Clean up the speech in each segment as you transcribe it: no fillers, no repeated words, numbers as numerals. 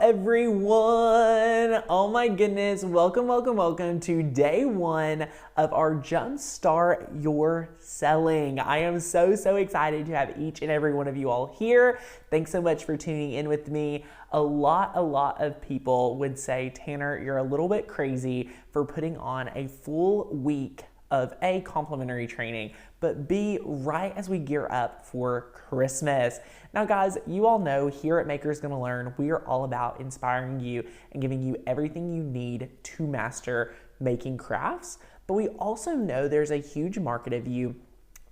everyone. Oh my goodness. Welcome to day one of our Jumpstart Your Selling. I am so excited to have each and every one of you all here. Thanks so much for tuning in with me. A lot of people would say, Tanner, you're a little bit crazy for putting on a full week of A, complimentary training, but B, right as we gear up for Christmas. Now guys, you all know here at Makers Gonna Learn, we are all about inspiring you and giving you everything you need to master making crafts. But we also know there's a huge market of you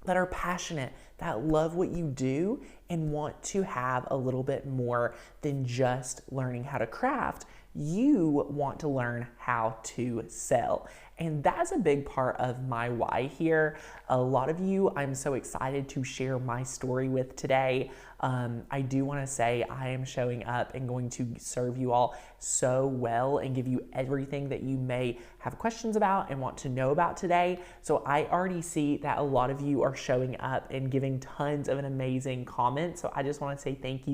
that are passionate, that love what you do and want to have a little bit more than just learning how to craft. You want to learn how to sell. And that's a big part of my why here. A lot of you I'm so excited to share my story with today. I do want to say I am showing up and going to serve you all so well and give you everything that you may have questions about and want to know about today. So I already see that a lot of you are showing up and giving tons of an amazing comment. So I just want to say thank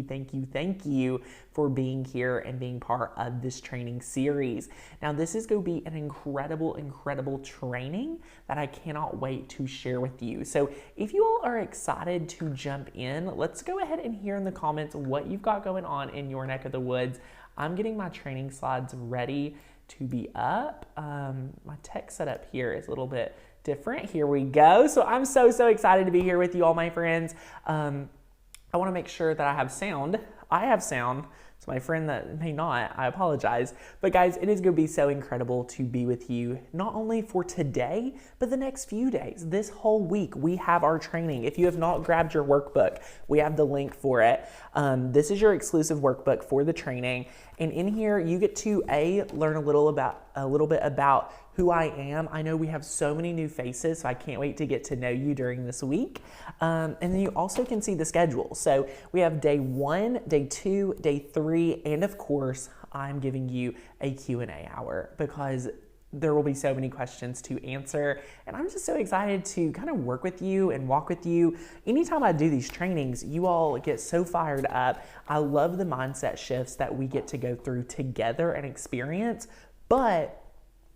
you for being here and being part of this training series. Now this is going to be an incredible training that I cannot wait to share with you. So if you all are excited to jump in, let's go ahead and hear in the comments what you've got going on in your neck of the woods. I'm getting my training slides ready to be up. My tech setup here is a little bit different. Here we go. So I'm so excited to be here with you all, my friends. I want to make sure that I have sound. I have sound. So my friend that may not, I apologize. But guys, it is going to be so incredible to be with you, not only for today, but the next few days. This whole week, we have our training. If you have not grabbed your workbook, we have the link for it. This is your exclusive workbook for the training. And in here, you get to learn a little bit about who I am. I know we have so many new faces, so I can't wait to get to know you during this week. And then you also can see the schedule. So we have day 1, day 2, day 3, and of course, I'm giving you a Q&A hour because there will be so many questions to answer. And I'm just so excited to kind of work with you and walk with you. Anytime I do these trainings, you all get so fired up. I love the mindset shifts that we get to go through together and experience, but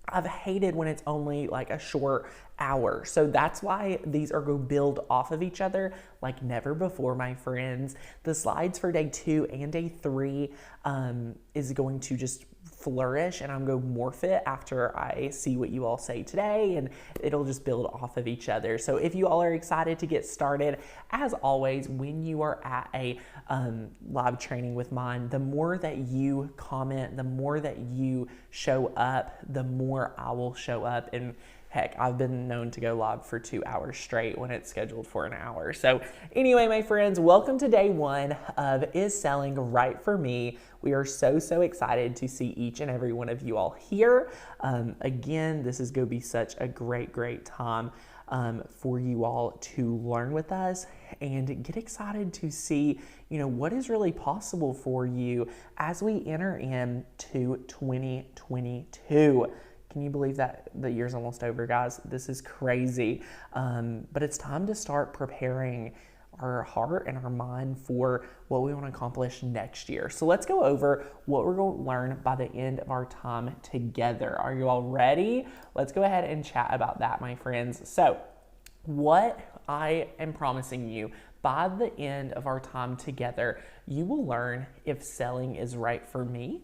I've hated when it's only like a short hour. So that's why these are going to build off of each other like never before, my friends. The slides for day 2 and day 3 is going to just flourish, and I'm going to morph it after I see what you all say today, and it'll just build off of each other. So if you all are excited to get started, as always, when you are at a live training with mine, the more that you comment, the more that you show up, the more I will show up. And heck, I've been known to go live for 2 hours straight when it's scheduled for an hour. So anyway, my friends, welcome to day 1 of Is Selling Right for Me? We are so excited to see each and every one of you all here. Again, this is going to be such a great time for you all to learn with us and get excited to see, what is really possible for you as we enter into 2022. Can you believe that the year's almost over, guys? This is crazy. But it's time to start preparing our heart and our mind for what we want to accomplish next year. So let's go over what we're going to learn by the end of our time together. Are you all ready? Let's go ahead and chat about that, my friends. So what I am promising you, by the end of our time together, you will learn if selling is right for me.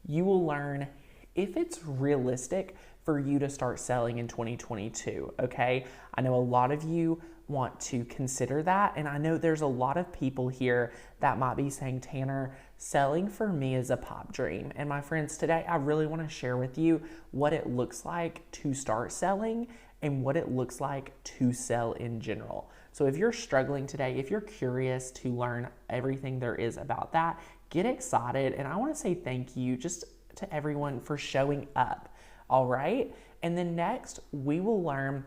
You will learn if it's realistic for you to start selling in 2022, okay? I know a lot of you want to consider that, and I know there's a lot of people here that might be saying, Tanner, selling for me is a pipe dream. And my friends, today I really want to share with you what it looks like to start selling and what it looks like to sell in general. So if you're struggling today, if you're curious to learn everything there is about that, get excited. And I want to say thank you just to everyone for showing up, all right? And then next, we will learn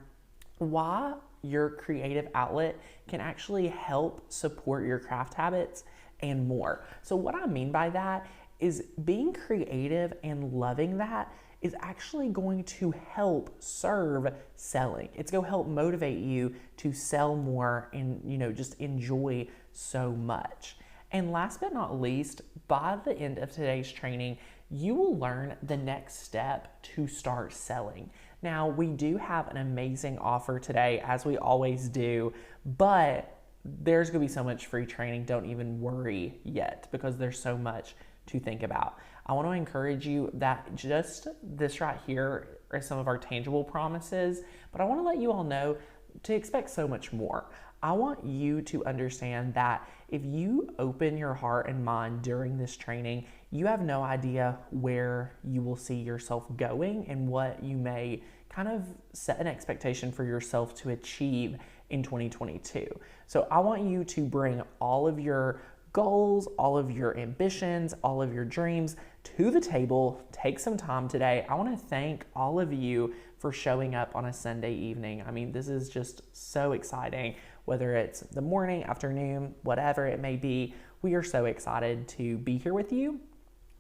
why your creative outlet can actually help support your craft habits and more. So what I mean by that is being creative and loving that is actually going to help serve selling. It's going to help motivate you to sell more and, just enjoy so much. And last but not least, by the end of today's training, you will learn the next step to start selling. Now, we do have an amazing offer today, as we always do, but there's gonna be so much free training. Don't even worry yet, because there's so much to think about. I want to encourage you that just this right here are some of our tangible promises, but I want to let you all know to expect so much more. I want you to understand that if you open your heart and mind during this training, you have no idea where you will see yourself going and what you may kind of set an expectation for yourself to achieve in 2022. So I want you to bring all of your goals, all of your ambitions, all of your dreams to the table. Take some time today. I want to thank all of you for showing up on a Sunday evening. I mean, this is just so exciting, whether it's the morning, afternoon, whatever it may be. We are so excited to be here with you.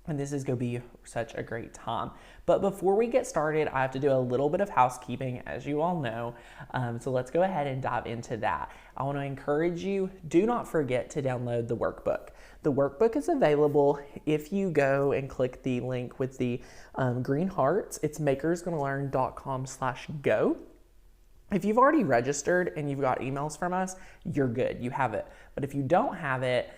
And this is going to be such a great time. But before we get started, I have to do a little bit of housekeeping, as you all know. So let's go ahead and dive into that. I want to encourage you, do not forget to download the workbook. The workbook is available if you go and click the link with the green hearts. It's makersgonnalearn.com/go. If you've already registered and you've got emails from us, you're good. You have it. But if you don't have it,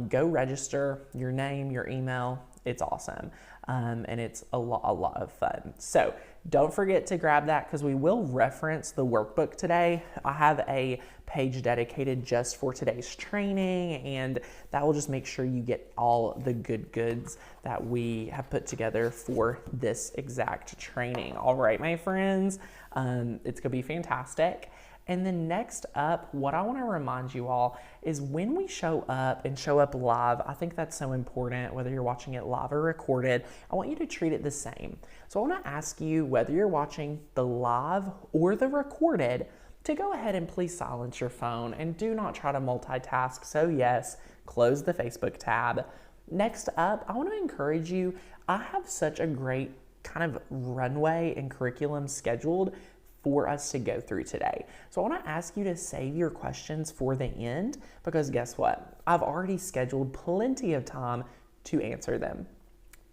go register your name, your email. It's awesome. And it's a lot of fun. So don't forget to grab that, because we will reference the workbook today. I have a page dedicated just for today's training, and that will just make sure you get all the good goods that we have put together for this exact training. All right, my friends, it's gonna be fantastic. And then next up, what I want to remind you all is when we show up and show up live, I think that's so important, whether you're watching it live or recorded, I want you to treat it the same. So I want to ask you, whether you're watching the live or the recorded, to go ahead and please silence your phone and do not try to multitask. So yes, close the Facebook tab. Next up, I want to encourage you, I have such a great kind of runway and curriculum scheduled for us to go through today. So I want to ask you to save your questions for the end, because guess what? I've already scheduled plenty of time to answer them.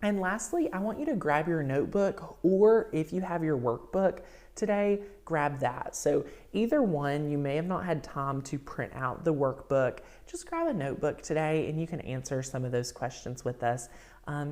And lastly, I want you to grab your notebook, or if you have your workbook today, grab that. So either one, you may have not had time to print out the workbook, just grab a notebook today and you can answer some of those questions with us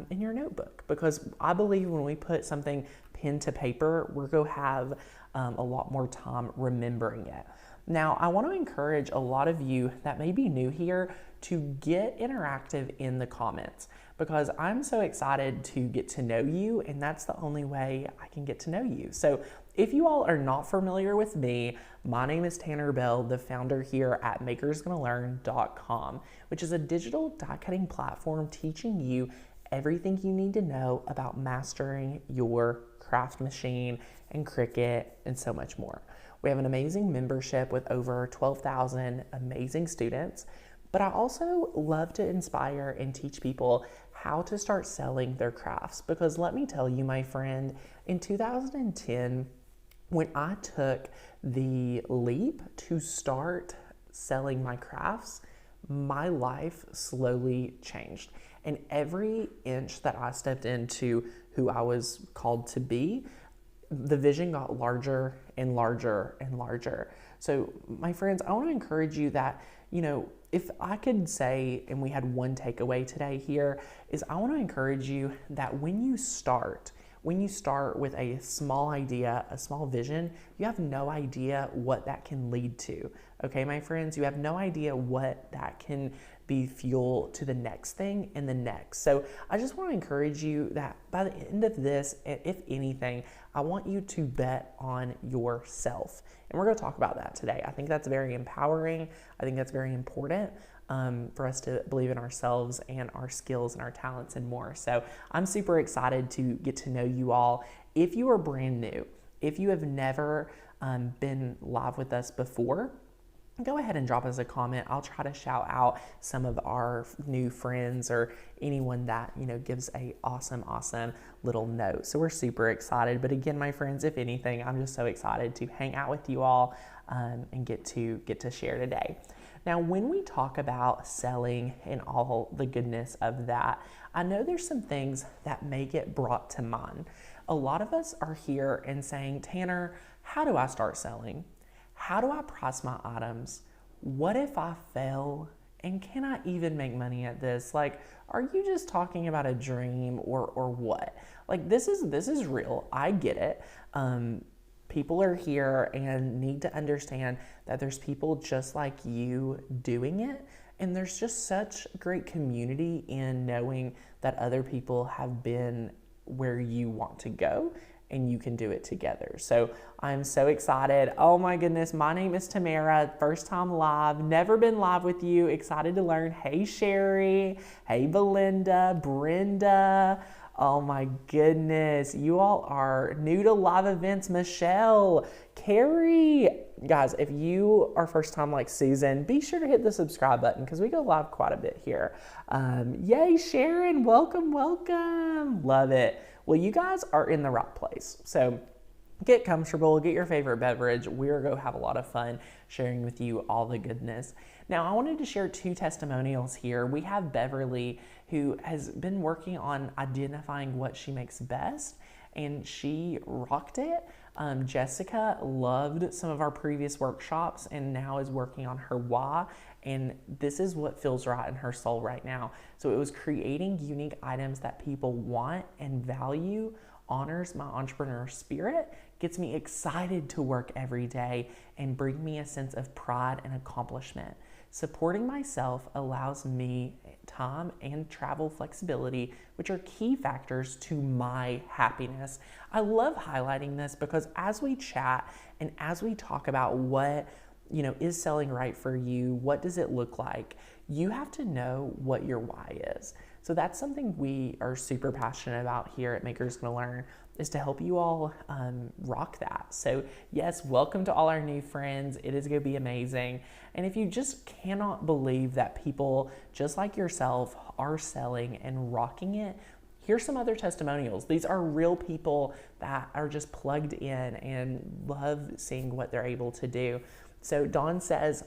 in your notebook, because I believe when we put something pen to paper, we're going to have a lot more time remembering it. Now, I want to encourage a lot of you that may be new here to get interactive in the comments, because I'm so excited to get to know you, and that's the only way I can get to know you. So if you all are not familiar with me, my name is Tanner Bell, the founder here at makersgonnalearn.com, which is a digital die cutting platform teaching you everything you need to know about mastering your craft machine and Cricut and so much more. We have an amazing membership with over 12,000 amazing students, but I also love to inspire and teach people how to start selling their crafts, because let me tell you, my friend, in 2010, when I took the leap to start selling my crafts, my life slowly changed. And every inch that I stepped into who I was called to be, the vision got larger and larger and larger. So my friends, I want to encourage you that, if I could say, and we had one takeaway today here, is I want to encourage you that when you start with a small idea, a small vision, you have no idea what that can lead to. Okay, my friends, you have no idea what that can be fuel to the next thing and the next. So I just want to encourage you that by the end of this, if anything, I want you to bet on yourself. And we're going to talk about that today. I think that's very empowering. I think that's very important for us to believe in ourselves and our skills and our talents and more. So I'm super excited to get to know you all. If you are brand new, if you have never been live with us before, go ahead and drop us a comment. I'll try to shout out some of our new friends or anyone that, gives a awesome little note. So we're super excited. But again, my friends, if anything, I'm just so excited to hang out with you all and get to share today. Now, when we talk about selling and all the goodness of that, I know there's some things that may get brought to mind. A lot of us are here and saying, Tanner, how do I start selling? How do I price my items? What if I fail? And can I even make money at this? Like, are you just talking about a dream or what? Like, this is real. I get it. People are here and need to understand that there's people just like you doing it. And there's just such great community in knowing that other people have been where you want to go and you can do it together. So I'm so excited. Oh my goodness, my name is Tamara, first time live, never been live with you, excited to learn. Hey Sherry, hey Belinda, Brenda. Oh my goodness, you all are new to live events. Michelle, Carrie. Guys, if you are first time like Susan, be sure to hit the subscribe button because we go live quite a bit here. Yay, Sharon, welcome. Love it. Well, you guys are in the right place. So get comfortable, get your favorite beverage. We're going to have a lot of fun sharing with you all the goodness. Now, I wanted to share 2 testimonials here. We have Beverly, who has been working on identifying what she makes best, and she rocked it. Jessica loved some of our previous workshops and now is working on her why, and this is what feels right in her soul right now. So it was creating unique items that people want and value, honors my entrepreneur spirit, gets me excited to work every day, and bring me a sense of pride and accomplishment. Supporting myself allows me time and travel flexibility, which are key factors to my happiness. I love highlighting this because as we chat and as we talk about what, is selling right for you, what does it look like, you have to know what your why is. So that's something we are super passionate about here at Makers Gonna Learn, is to help you all rock that. So yes, welcome to all our new friends. It is gonna be amazing. And if you just cannot believe that people just like yourself are selling and rocking it, here's some other testimonials. These are real people that are just plugged in and love seeing what they're able to do. So Dawn says,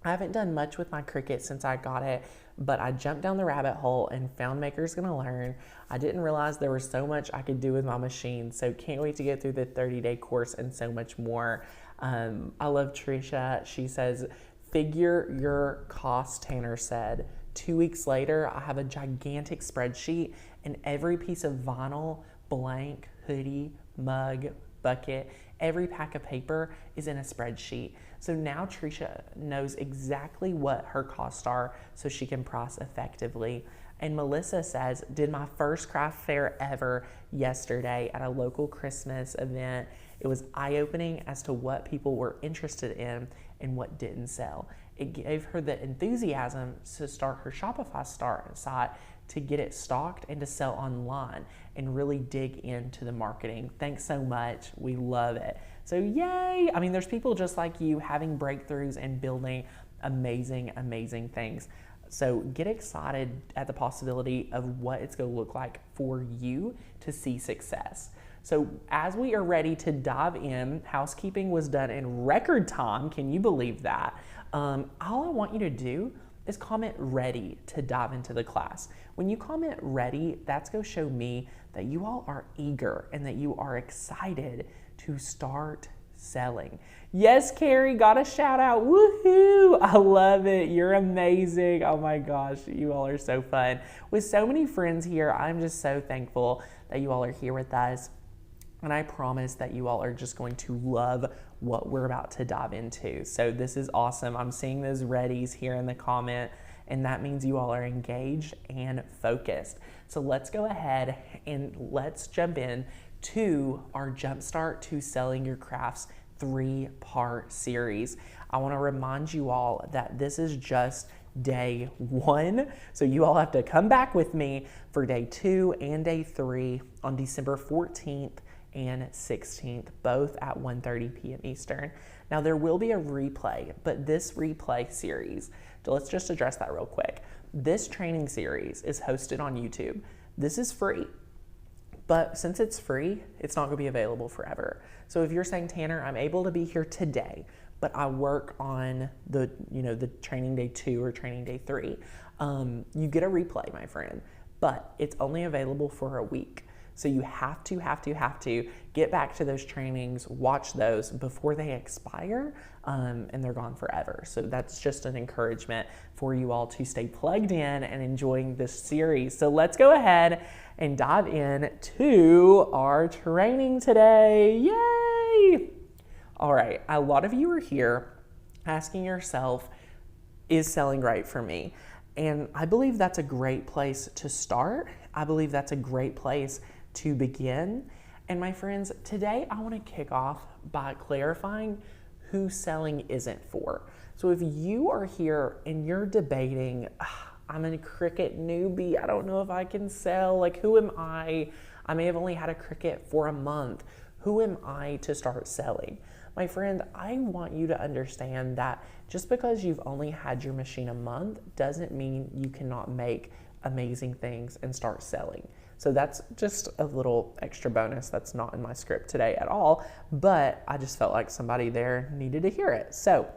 I haven't done much with my Cricut since I got it, but I jumped down the rabbit hole and found Makers Gonna Learn. I didn't realize there was so much I could do with my machine, so can't wait to get through the 30-day course and so much more. I love Trisha. She says, figure your cost, Tanner said. 2 weeks later, I have a gigantic spreadsheet and every piece of vinyl, blank, hoodie, mug, bucket, every pack of paper is in a spreadsheet. So now Trisha knows exactly what her costs are so she can price effectively. And Melissa says, did my first craft fair ever yesterday at a local Christmas event. It was eye-opening as to what people were interested in and what didn't sell. It gave her the enthusiasm to start her Shopify site, to get it stocked and to sell online and really dig into the marketing. Thanks so much. We love it. So yay. I mean, there's people just like you having breakthroughs and building amazing, amazing things. So get excited at the possibility of what it's going to look like for you to see success. So as we are ready to dive in, housekeeping was done in record time. Can you believe that? All I want you to do is comment ready to dive into the class. When you comment ready, that's going to show me that you all are eager and that you are excited to start selling. Yes, Carrie, got a shout out. Woohoo! I love it. You're amazing. Oh my gosh, you all are so fun. With so many friends here, I'm just so thankful that you all are here with us. And I promise that you all are just going to love what we're about to dive into. So this is awesome. I'm seeing those readies here in the comment, and that means you all are engaged and focused. So let's go ahead and let's jump in to our Jumpstart to Selling Your Crafts 3-part series. I want to remind you all that this is just day 1. So you all have to come back with me for day 2 and day 3 on December 14th and 16th, both at 1:30 p.m. Eastern. Now there will be a replay, but this replay series, so let's just address that real quick. This training series is hosted on YouTube. This is free, but since it's free, it's not gonna be available forever. So if you're saying, Tanner, I'm able to be here today, but I work on the training day 2 or training day 3, you get a replay, my friend, but it's only available for a week. So you have to get back to those trainings, watch those before they expire, and they're gone forever. So that's just an encouragement for you all to stay plugged in and enjoying this series. So let's go ahead and dive in to our training today. Yay! All right, a lot of you are here asking yourself, is selling right for me? And I believe that's a great place to start. I believe that's a great place to begin. And my friends, today I want to kick off by clarifying who selling isn't for. So if you are here and you're debating, I'm a Cricut newbie, I don't know if I can sell, like who am I? I may have only had a Cricut for a month. Who am I to start selling? My friend, I want you to understand that just because you've only had your machine a month doesn't mean you cannot make amazing things and start selling. So that's just a little extra bonus that's not in my script today at all, but I just felt like somebody there needed to hear it. So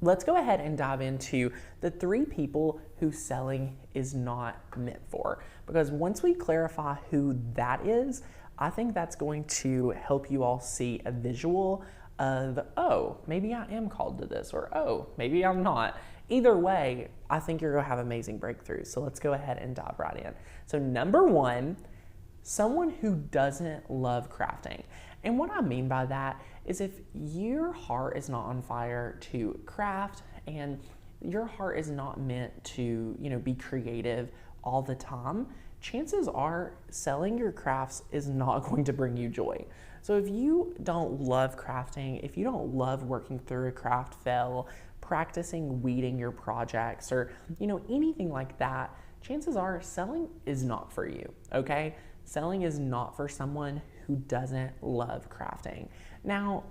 let's go ahead and dive into the 3 people who selling is not meant for. Because once we clarify who that is, I think that's going to help you all see a visual of, oh, maybe I am called to this, or oh, maybe I'm not. Either way, I think you're going to have amazing breakthroughs. So let's go ahead and dive right in. So number 1, someone who doesn't love crafting. And what I mean by that is if your heart is not on fire to craft and your heart is not meant to, be creative all the time, chances are selling your crafts is not going to bring you joy. So if you don't love crafting, if you don't love working through a craft fail, practicing weeding your projects, or anything like that, chances are selling is not for you, okay? Selling is not for someone who doesn't love crafting. Now,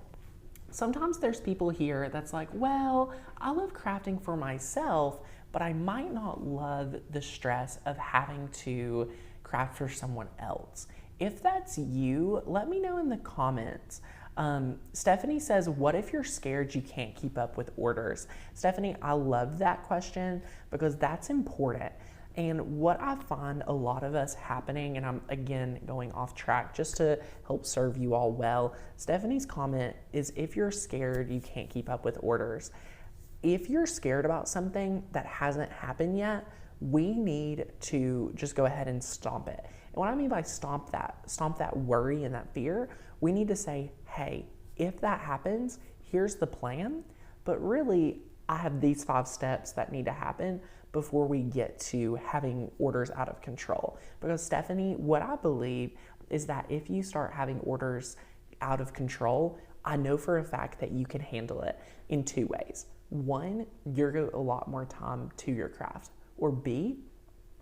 sometimes there's people here that's like, well, I love crafting for myself, but I might not love the stress of having to craft for someone else. If that's you, let me know in the comments. Stephanie says, what if you're scared you can't keep up with orders? Stephanie, I love that question because that's important. And what I find a lot of us happening, and I'm again going off track just to help serve you all well, Stephanie's comment is if you're scared you can't keep up with orders. If you're scared about something that hasn't happened yet, we need to just go ahead and stomp it. And what I mean by stomp that worry and that fear, we need to say, hey, if that happens, here's the plan, but really I have these 5 steps that need to happen before we get to having orders out of control. Because Stephanie, what I believe is that if you start having orders out of control, I know for a fact that you can handle it in 2 ways. 1, you're going to a lot more time to your craft. Or B,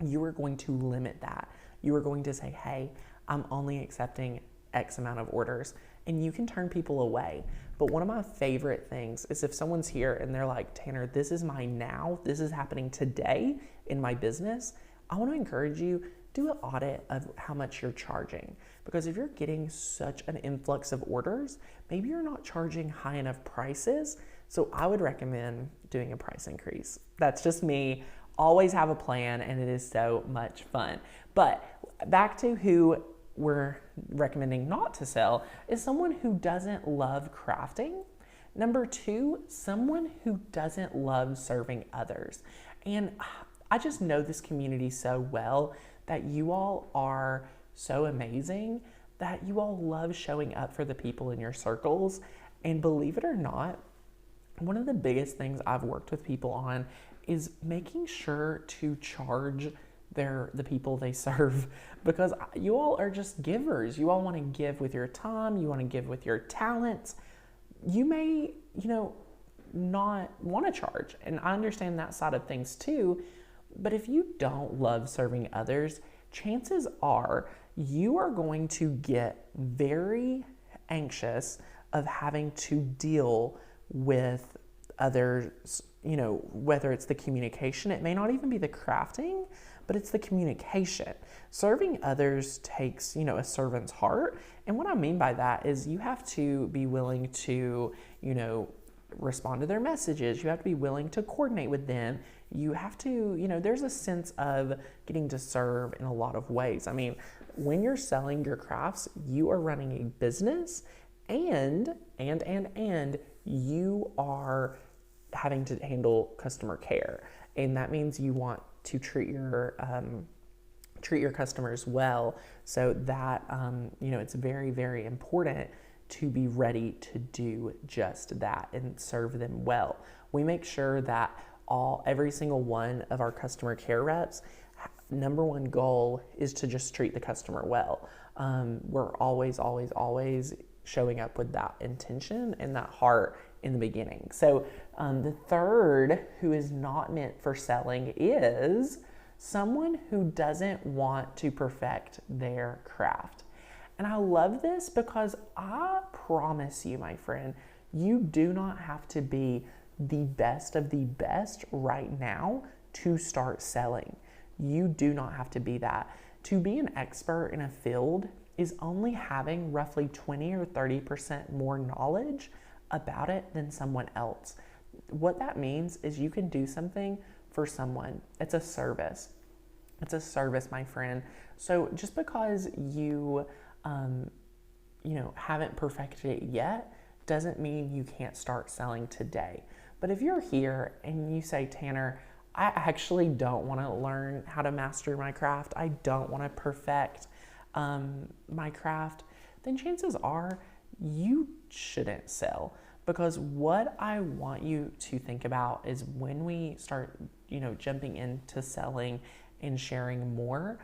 you are going to limit that. You are going to say, hey, I'm only accepting X amount of orders, and you can turn people away. But one of my favorite things is if someone's here and they're like, Tanner, this is my now, this is happening today in my business, I want to encourage you, do an audit of how much you're charging. Because if you're getting such an influx of orders, maybe you're not charging high enough prices. So I would recommend doing a price increase. That's just me. Always have a plan, and it is so much fun. But back to who we're recommending not to sell is someone who doesn't love crafting. Number 2, someone who doesn't love serving others. And I just know this community so well that you all are so amazing, that you all love showing up for the people in your circles. And believe it or not, one of the biggest things I've worked with people on is making sure to charge the people they serve, because you all are just givers. You all want to give with your time. You want to give with your talents. You may, not want to charge. And I understand that side of things too. But if you don't love serving others, chances are you are going to get very anxious of having to deal with others, whether it's the communication. It may not even be the crafting, but it's the communication. Serving others takes, a servant's heart. And what I mean by that is you have to be willing to, respond to their messages. You have to be willing to coordinate with them. You have to, there's a sense of getting to serve in a lot of ways. I mean, when you're selling your crafts, you are running a business and you are having to handle customer care. And that means you want to treat your customers well, so that, it's very, very important to be ready to do just that and serve them well. We make sure that every single one of our customer care reps, number one goal is to just treat the customer well. We're always showing up with that intention and that heart in the beginning. So the third who is not meant for selling is someone who doesn't want to perfect their craft. And I love this because I promise you, my friend, you do not have to be the best of the best right now to start selling. You do not have to be that. To be an expert in a field is only having roughly 20 or 30% more knowledge about it than someone else. What that means is you can do something for someone. It's a service. It's a service, my friend. So just because you haven't perfected it yet doesn't mean you can't start selling today. But if you're here and you say, Tanner, I actually don't want to learn how to master my craft, I don't want to perfect my craft, then chances are you shouldn't sell. Because what I want you to think about is when we start, jumping into selling and sharing more,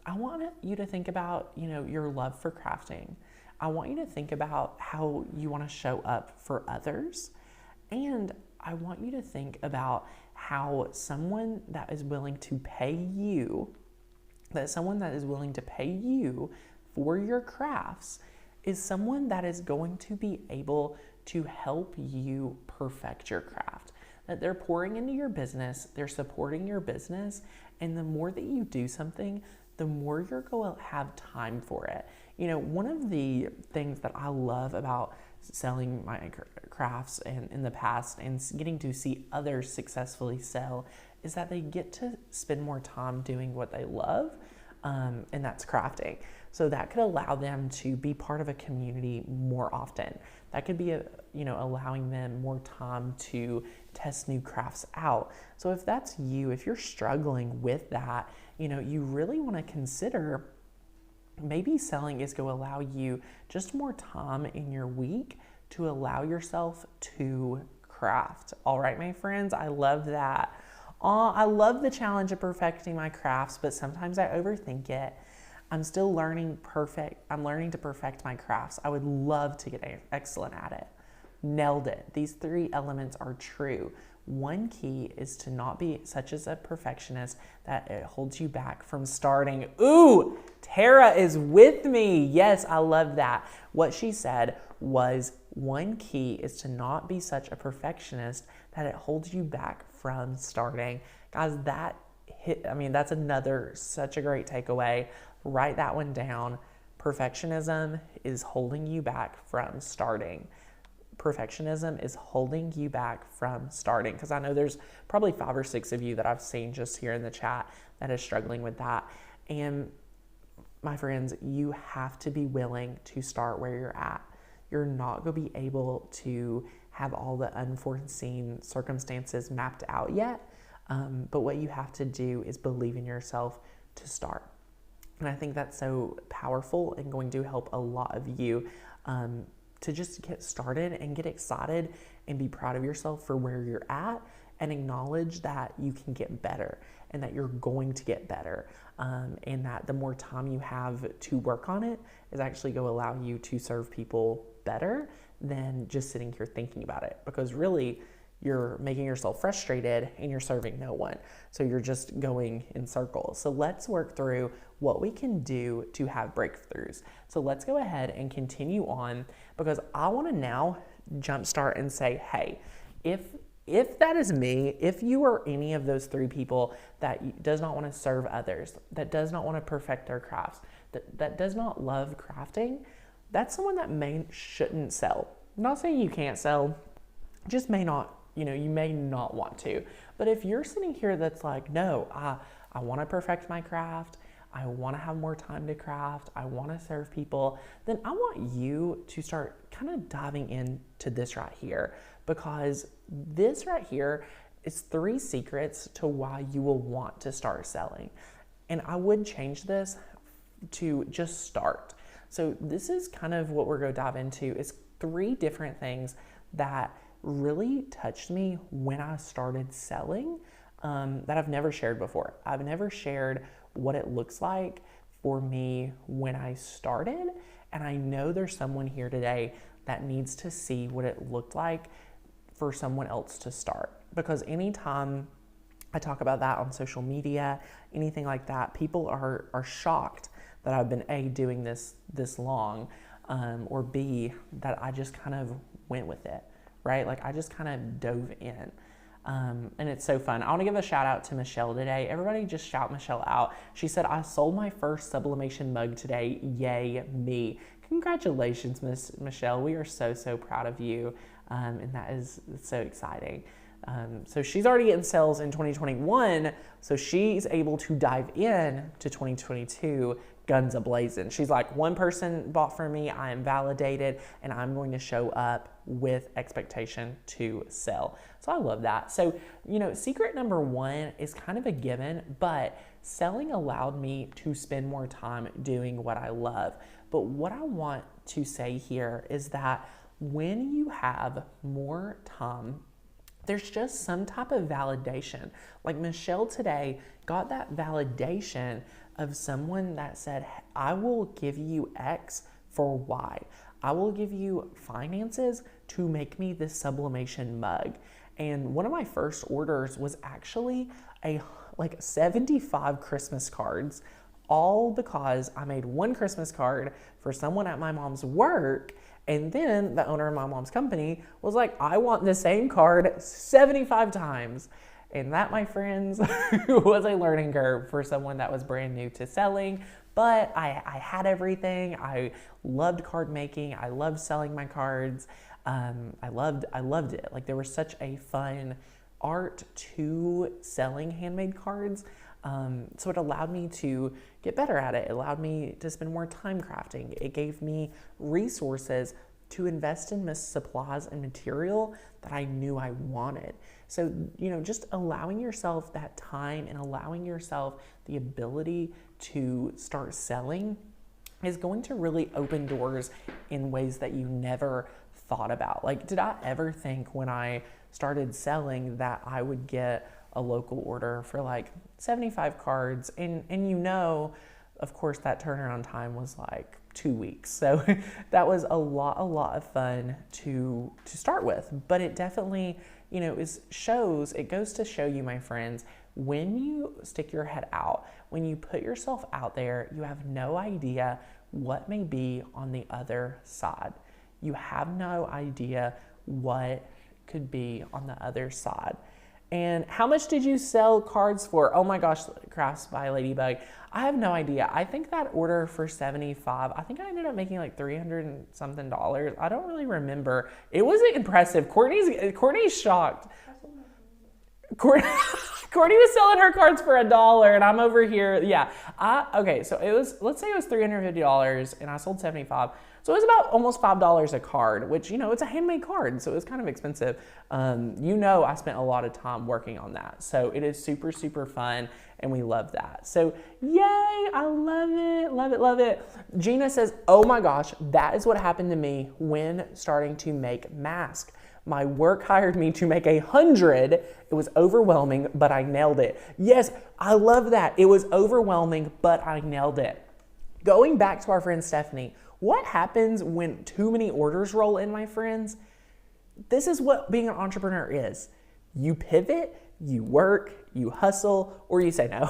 I want you to think about, your love for crafting. I want you to think about how you want to show up for others. And I want you to think about how someone that is willing to pay you, for your crafts is someone that is going to be able to help you perfect your craft. That they're pouring into your business, they're supporting your business, and the more that you do something, the more you're going to have time for it. One of the things that I love about selling my crafts and in the past and getting to see others successfully sell is that they get to spend more time doing what they love, and that's crafting. So that could allow them to be part of a community more often. That could be allowing them more time to test new crafts out. So if that's you, if you're struggling with that, you really want to consider maybe selling is going to allow you just more time in your week to allow yourself to craft. All right, my friends, I love that. I love the challenge of perfecting my crafts, but sometimes I overthink it. I'm still learning to perfect my crafts. I would love to get excellent at it. Nailed it. These three elements are true. One key is to not be such as a perfectionist that it holds you back from starting. Ooh, Tara is with me. Yes, I love that. What she said was one key is to not be such a perfectionist that it holds you back from starting. Guys, that's such a great takeaway. Write that one down. Perfectionism is holding you back from starting. Perfectionism is holding you back from starting. Because I know there's probably 5 or 6 of you that I've seen just here in the chat that is struggling with that. And my friends, you have to be willing to start where you're at. You're not going to be able to have all the unforeseen circumstances mapped out yet. But what you have to do is believe in yourself to start. And I think that's so powerful and going to help a lot of you to just get started and get excited and be proud of yourself for where you're at and acknowledge that you can get better and that you're going to get better. And that the more time you have to work on it is actually going to allow you to serve people better than just sitting here thinking about it. Because really, you're making yourself frustrated and you're serving no one. So you're just going in circles. So let's work through what we can do to have breakthroughs. So let's go ahead and continue on, because I want to now jumpstart and say, hey, if that is me, if you are any of those 3 people that does not want to serve others, that does not want to perfect their crafts, that does not love crafting, that's someone that shouldn't sell. I'm not saying you can't sell. just may not, you may not want to. But if you're sitting here that's like, no, I want to perfect my craft, I want to have more time to craft, I want to serve people, then I want you to start kind of diving into this right here, because this right here is 3 secrets to why you will want to start selling. And I would change this to just start. So this is kind of what we're going to dive into, is 3 different things that really touched me when I started selling, that I've never shared before. I've never shared what it looks like for me when I started, and I know there's someone here today that needs to see what it looked like for someone else to start. Because anytime I talk about that on social media, anything like that, people are shocked that I've been A, doing this long, or B, that I just kind of went with it, right? Like I just kind of dove in. And it's so fun. I want to give a shout out to Michelle today. Everybody just shout Michelle out. She said, I sold my first sublimation mug today. Yay, me. Congratulations, Miss Michelle. We are so, so proud of you. And that is so exciting. So she's already getting sales in 2021. So she's able to dive in to 2022 guns a-blazing. She's like, 1 person bought from me, I am validated, and I'm going to show up with expectation to sell. So I love that. So, secret number 1 is kind of a given, but selling allowed me to spend more time doing what I love. But what I want to say here is that when you have more time, there's just some type of validation. Like Michelle today got that validation of someone that said, I will give you X for Y. I will give you finances to make me this sublimation mug. And one of my first orders was actually 75 Christmas cards, all because I made 1 Christmas card for someone at my mom's work. And then the owner of my mom's company was like, I want the same card 75 times. And that, my friends, was a learning curve for someone that was brand new to selling. But I had everything. I loved card making. I loved selling my cards. I loved it. Like, there was such a fun art to selling handmade cards. So it allowed me to get better at it. It allowed me to spend more time crafting. It gave me resources to invest in supplies and material that I knew I wanted. So, just allowing yourself that time and allowing yourself the ability to start selling is going to really open doors in ways that you never thought about. Like, did I ever think when I started selling that I would get a local order for 75 cards? And of course, that turnaround time was 2 weeks. So that was a lot of fun to start with. But it definitely, it goes to show you, my friends, when you stick your head out, when you put yourself out there, you have no idea what may be on the other side. You have no idea what could be on the other side. And how much did you sell cards for? Oh my gosh, Crafts by Ladybug. I have no idea. I think that order for 75, I think I ended up making $300 and something. I don't really remember. It wasn't impressive. Courtney's shocked. Courtney was selling her cards for $1 and I'm over here. Yeah. Okay, so let's say it was $350 and I sold 75. So it was about almost $5 a card, which, it's a handmade card, so it was kind of expensive. I spent a lot of time working on that. So it is super, super fun, and we love that. So yay, I love it, love it, love it. Gina says, oh my gosh, that is what happened to me when starting to make masks. My work hired me to make 100. It was overwhelming, but I nailed it. Yes, I love that. It was overwhelming, but I nailed it. Going back to our friend Stephanie, what happens when too many orders roll in, my friends? This is what being an entrepreneur is. You pivot, you work, you hustle, or you say no.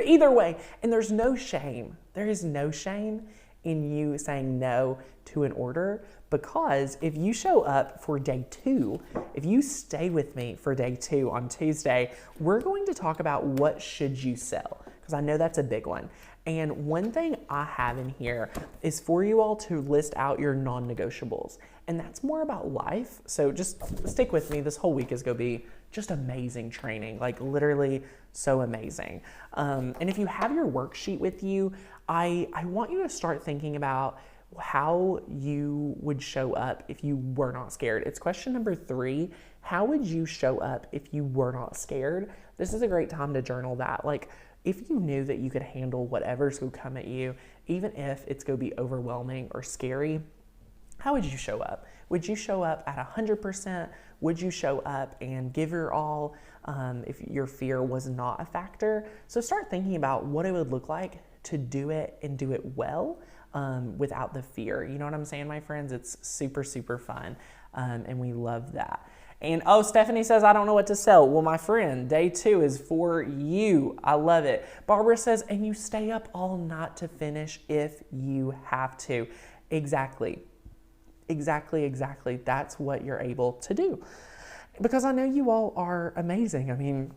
Either way, and there's no shame. There is no shame in you saying no to an order, because if you show up for day 2, if you stay with me for day 2 on Tuesday, we're going to talk about what should you sell, because I know that's a big one. And one thing I have in here is for you all to list out your non-negotiables. And that's more about life. So just stick with me. This whole week is going to be just amazing training, like literally so amazing. And if you have your worksheet with you, I want you to start thinking about how you would show up if you were not scared. It's question number 3. How would you show up if you were not scared? This is a great time to journal that. Like, if you knew that you could handle whatever's going to come at you, even if it's going to be overwhelming or scary, how would you show up? Would you show up at 100%? Would you show up and give your all if your fear was not a factor? So start thinking about what it would look like to do it and do it well without the fear. You know what I'm saying, my friends? It's super, super fun, and we love that. And oh, Stephanie says, I don't know what to sell. Well, my friend, day 2 is for you. I love it. Barbara says, and you stay up all night to finish if you have to. Exactly. That's what you're able to do. Because I know you all are amazing. I mean,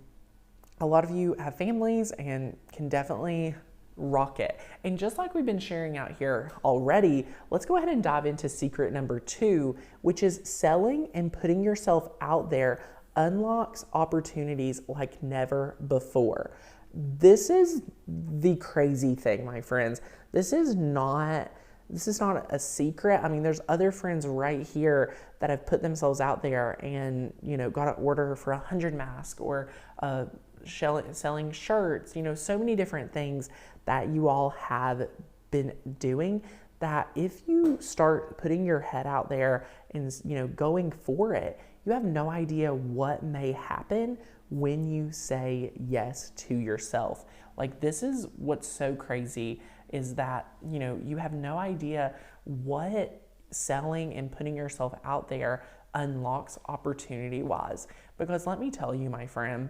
a lot of you have families and can definitely rock it. And just like we've been sharing out here already, let's go ahead and dive into secret number 2, which is selling and putting yourself out there unlocks opportunities like never before. This is the crazy thing, my friends. This is not a secret. I mean, there's other friends right here that have put themselves out there and, got an order for 100 masks or selling shirts, so many different things that you all have been doing, that if you start putting your head out there and, going for it, you have no idea what may happen when you say yes to yourself. Like, this is what's so crazy is that, you have no idea what selling and putting yourself out there unlocks opportunity-wise. Because let me tell you, my friend,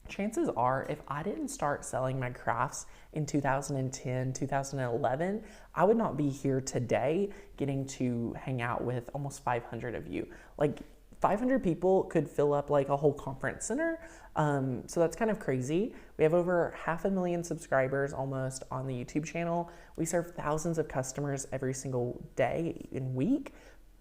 chances are if I didn't start selling my crafts in 2010, 2011, I would not be here today getting to hang out with almost 500 of you. Like, 500 people could fill up like a whole conference center. So that's kind of crazy. We have over 500,000 subscribers almost on the YouTube channel. We serve thousands of customers every single day and week.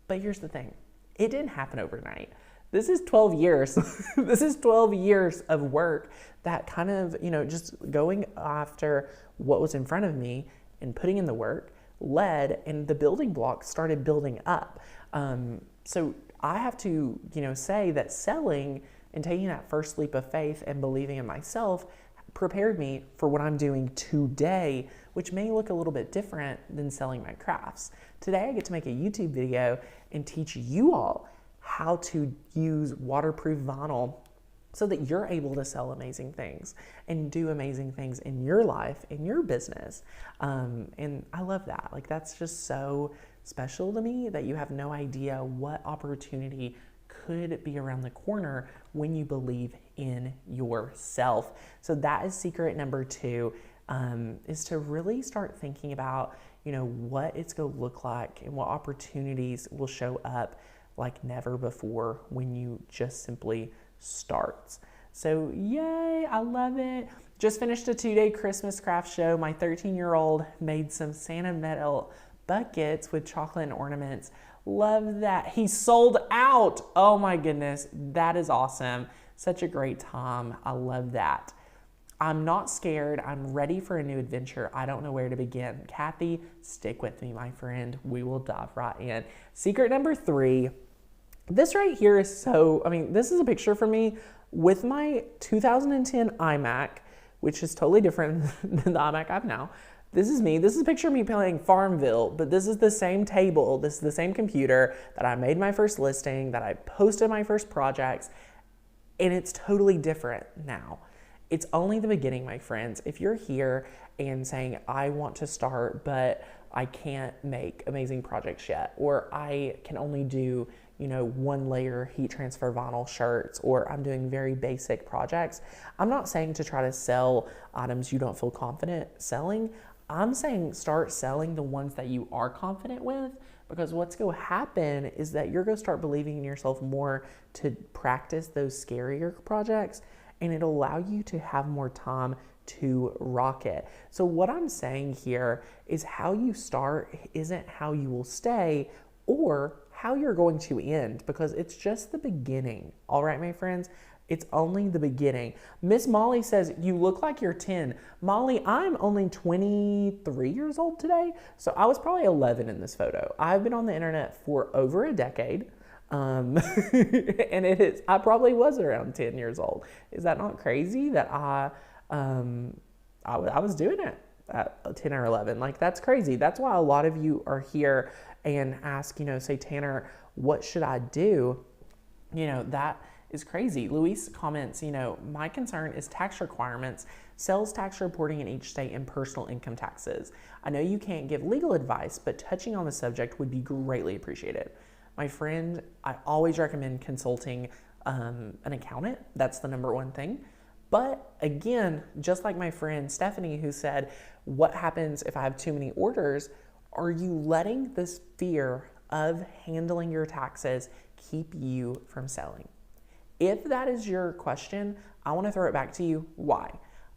But here's the thing. It didn't happen overnight. This is 12 years. This is 12 years of work that kind of, just going after what was in front of me and putting in the work led, and the building blocks started building up. So I have to, say that selling and taking that first leap of faith and believing in myself prepared me for what I'm doing today, which may look a little bit different than selling my crafts. Today, I get to make a YouTube video and teach you all how to use waterproof vinyl so that you're able to sell amazing things and do amazing things in your life, in your business. And I love that. Like, that's just so special to me that you have no idea what opportunity could be around the corner when you believe in yourself. So that is secret number 2, is to really start thinking about, what it's going to look like and what opportunities will show up like never before when you just simply start. So yay, I love it. Just finished a 2-day Christmas craft show. My 13-year-old made some Santa metal buckets with chocolate and ornaments. Love that. He sold out. Oh my goodness, that is awesome. Such a great time. I love that. I'm not scared. I'm ready for a new adventure. I don't know where to begin. Kathy, stick with me, my friend. We will dive right in. Secret number 3. This right here is this is a picture for me with my 2010 iMac, which is totally different than the iMac I have now. This is me. This is a picture of me playing Farmville, but this is the same table. This is the same computer that I made my first listing, that I posted my first projects, and it's totally different now. It's only the beginning, my friends. If you're here and saying, I want to start, but I can't make amazing projects yet, or I can only do, 1-layer heat transfer vinyl shirts, or I'm doing very basic projects. I'm not saying to try to sell items you don't feel confident selling. I'm saying start selling the ones that you are confident with, because what's going to happen is that you're going to start believing in yourself more to practice those scarier projects, and it'll allow you to have more time to rock it. So what I'm saying here is how you start isn't how you will stay or how you're going to end, because it's just the beginning. All right, my friends, it's only the beginning. Miss Molly says, you look like you're 10. Molly, I'm only 23 years old today, so I was probably 11 in this photo. I've been on the internet for over a decade. And I probably was around 10 years old. Is that not crazy that I was doing it at 10 or 11? Like, that's crazy. That's why a lot of you are here and ask, say, Tanner, what should I do? That is crazy. Luis comments, my concern is tax requirements, sales tax reporting in each state, and personal income taxes. I know you can't give legal advice, but touching on the subject would be greatly appreciated. My friend, I always recommend consulting an accountant. That's the number one thing. But again, just like my friend Stephanie, who said, what happens if I have too many orders? Are you letting this fear of handling your taxes keep you from selling? If that is your question, I want to throw it back to you. Why?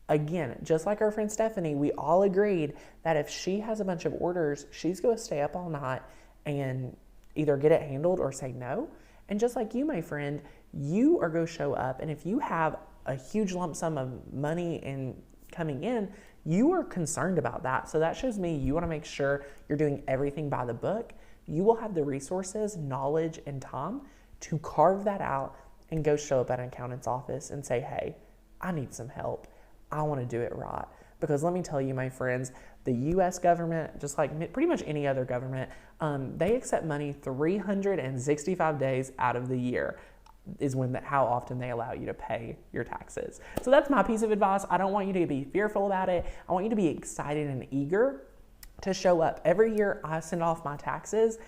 Again, just like our friend Stephanie, we all agreed that if she has a bunch of orders, she's going to stay up all night and either get it handled or say no. And just like you, my friend, you are going to show up. And if you have a huge lump sum of money coming in, you are concerned about that. So that shows me you want to make sure you're doing everything by the book. You will have the resources, knowledge, and time to carve that out and go show up at an accountant's office and say, hey, I need some help. I want to do it right. Because let me tell you, my friends, the U.S. government, just like pretty much any other government, they accept money 365 days out of the year is how often they allow you to pay your taxes. So that's my piece of advice. I don't want you to be fearful about it. I want you to be excited and eager to show up. Every year I send off my taxes.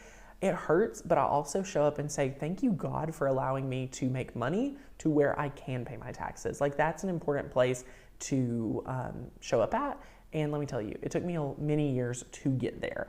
It hurts, but I also show up and say, thank you, God, for allowing me to make money to where I can pay my taxes. Like, that's an important place to show up at. And let me tell you, it took me many years to get there.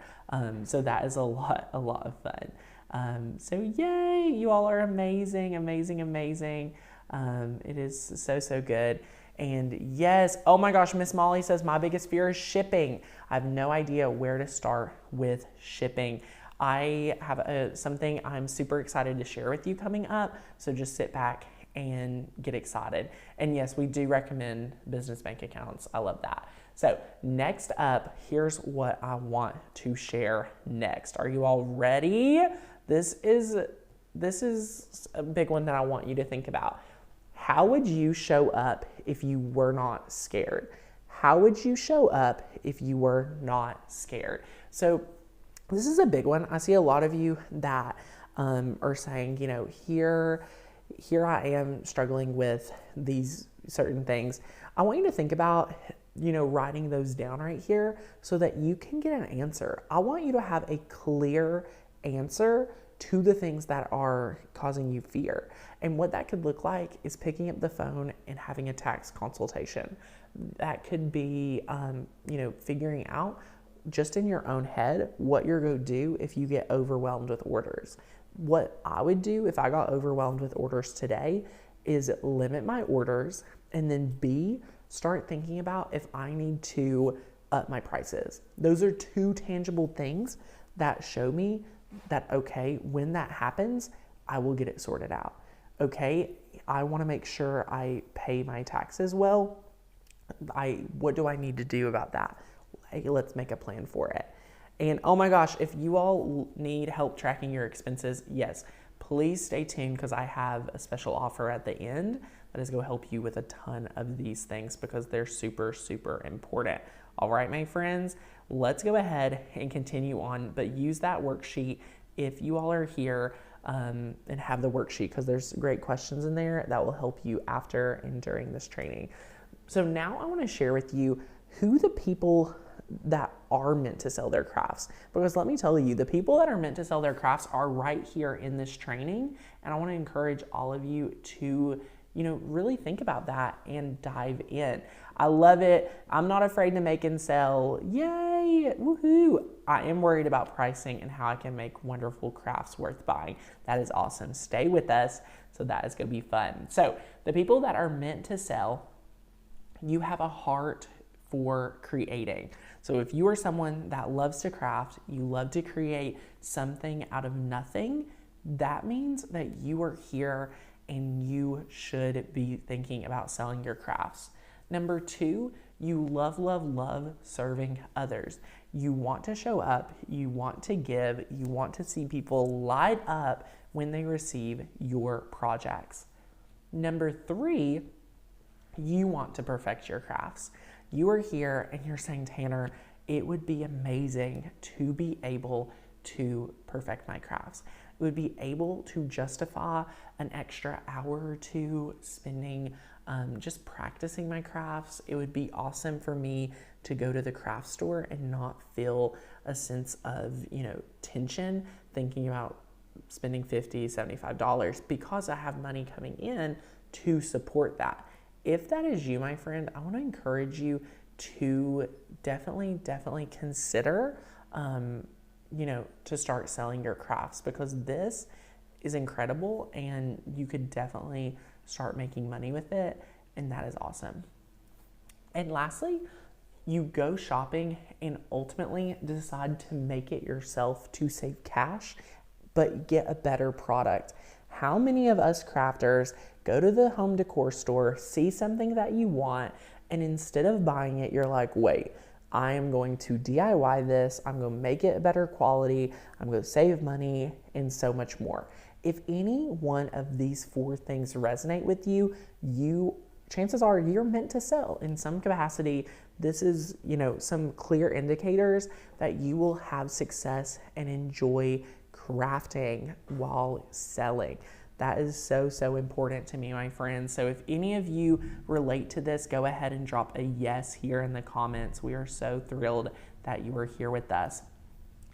So that is a lot of fun. So yay, you all are amazing, amazing, amazing. It is so good. And yes, oh my gosh, Miss Molly says, my biggest fear is shipping. I have no idea where to start with shipping. I have something I'm super excited to share with you coming up. So just sit back and get excited. And yes, we do recommend business bank accounts. I love that. So next up, here's what I want to share next. Are you all ready? This is a big one that I want you to think about. How would you show up if you were not scared? How would you show up if you were not scared? So this is a big one. I see a lot of you that are saying, here I am struggling with these certain things. I want you to think about, writing those down right here so that you can get an answer. I want you to have a clear answer to the things that are causing you fear. And what that could look like is picking up the phone and having a tax consultation. That could be, figuring out just in your own head what you're going to do if you get overwhelmed with orders. What I would do if I got overwhelmed with orders today is limit my orders, and then B, start thinking about if I need to up my prices. Those are two tangible things that show me that, okay, when that happens, I will get it sorted out. Okay, I want to make sure I pay my taxes well. What do I need to do about that? Hey, let's make a plan for it. And oh my gosh, if you all need help tracking your expenses, yes, please stay tuned because I have a special offer at the end that is going to help you with a ton of these things because they're super, super important. All right, my friends, let's go ahead and continue on, but use that worksheet if you all are here and have the worksheet because there's great questions in there that will help you after and during this training. So now I want to share with you who the people that are meant to sell their crafts, because let me tell you, the people that are meant to sell their crafts are right here in this training, and I want to encourage all of you to really think about that and dive in. I love it. I'm not afraid to make and sell. Yay, woohoo. I am worried about pricing and how I can make wonderful crafts worth buying. That is awesome. Stay with us. So that is going to be fun. So the people that are meant to sell, you have a heart for creating. So if you are someone that loves to craft, you love to create something out of nothing, that means that you are here and you should be thinking about selling your crafts. Number two, you love, love, love serving others. You want to show up, you want to give, you want to see people light up when they receive your projects. Number three, you want to perfect your crafts. You are here and you're saying, Tanner, it would be amazing to be able to perfect my crafts. It would be able to justify an extra hour or two spending just practicing my crafts. It would be awesome for me to go to the craft store and not feel a sense of, tension thinking about spending $50, $75 because I have money coming in to support that. If that is you, my friend, I want to encourage you to definitely consider, to start selling your crafts, because this is incredible and you could definitely start making money with it, and that is awesome. And lastly, you go shopping and ultimately decide to make it yourself to save cash, but get a better product. How many of us crafters go to the home decor store, see something that you want, and instead of buying it, you're like, wait, I am going to DIY this, I'm going to make it a better quality, I'm going to save money, and so much more. If any one of these four things resonate with you, chances are you're meant to sell in some capacity. This is, some clear indicators that you will have success and enjoy crafting while selling. That is so important to me, my friends. So if any of you relate to this, go ahead and drop a yes here in the comments. We are so thrilled that you are here with us.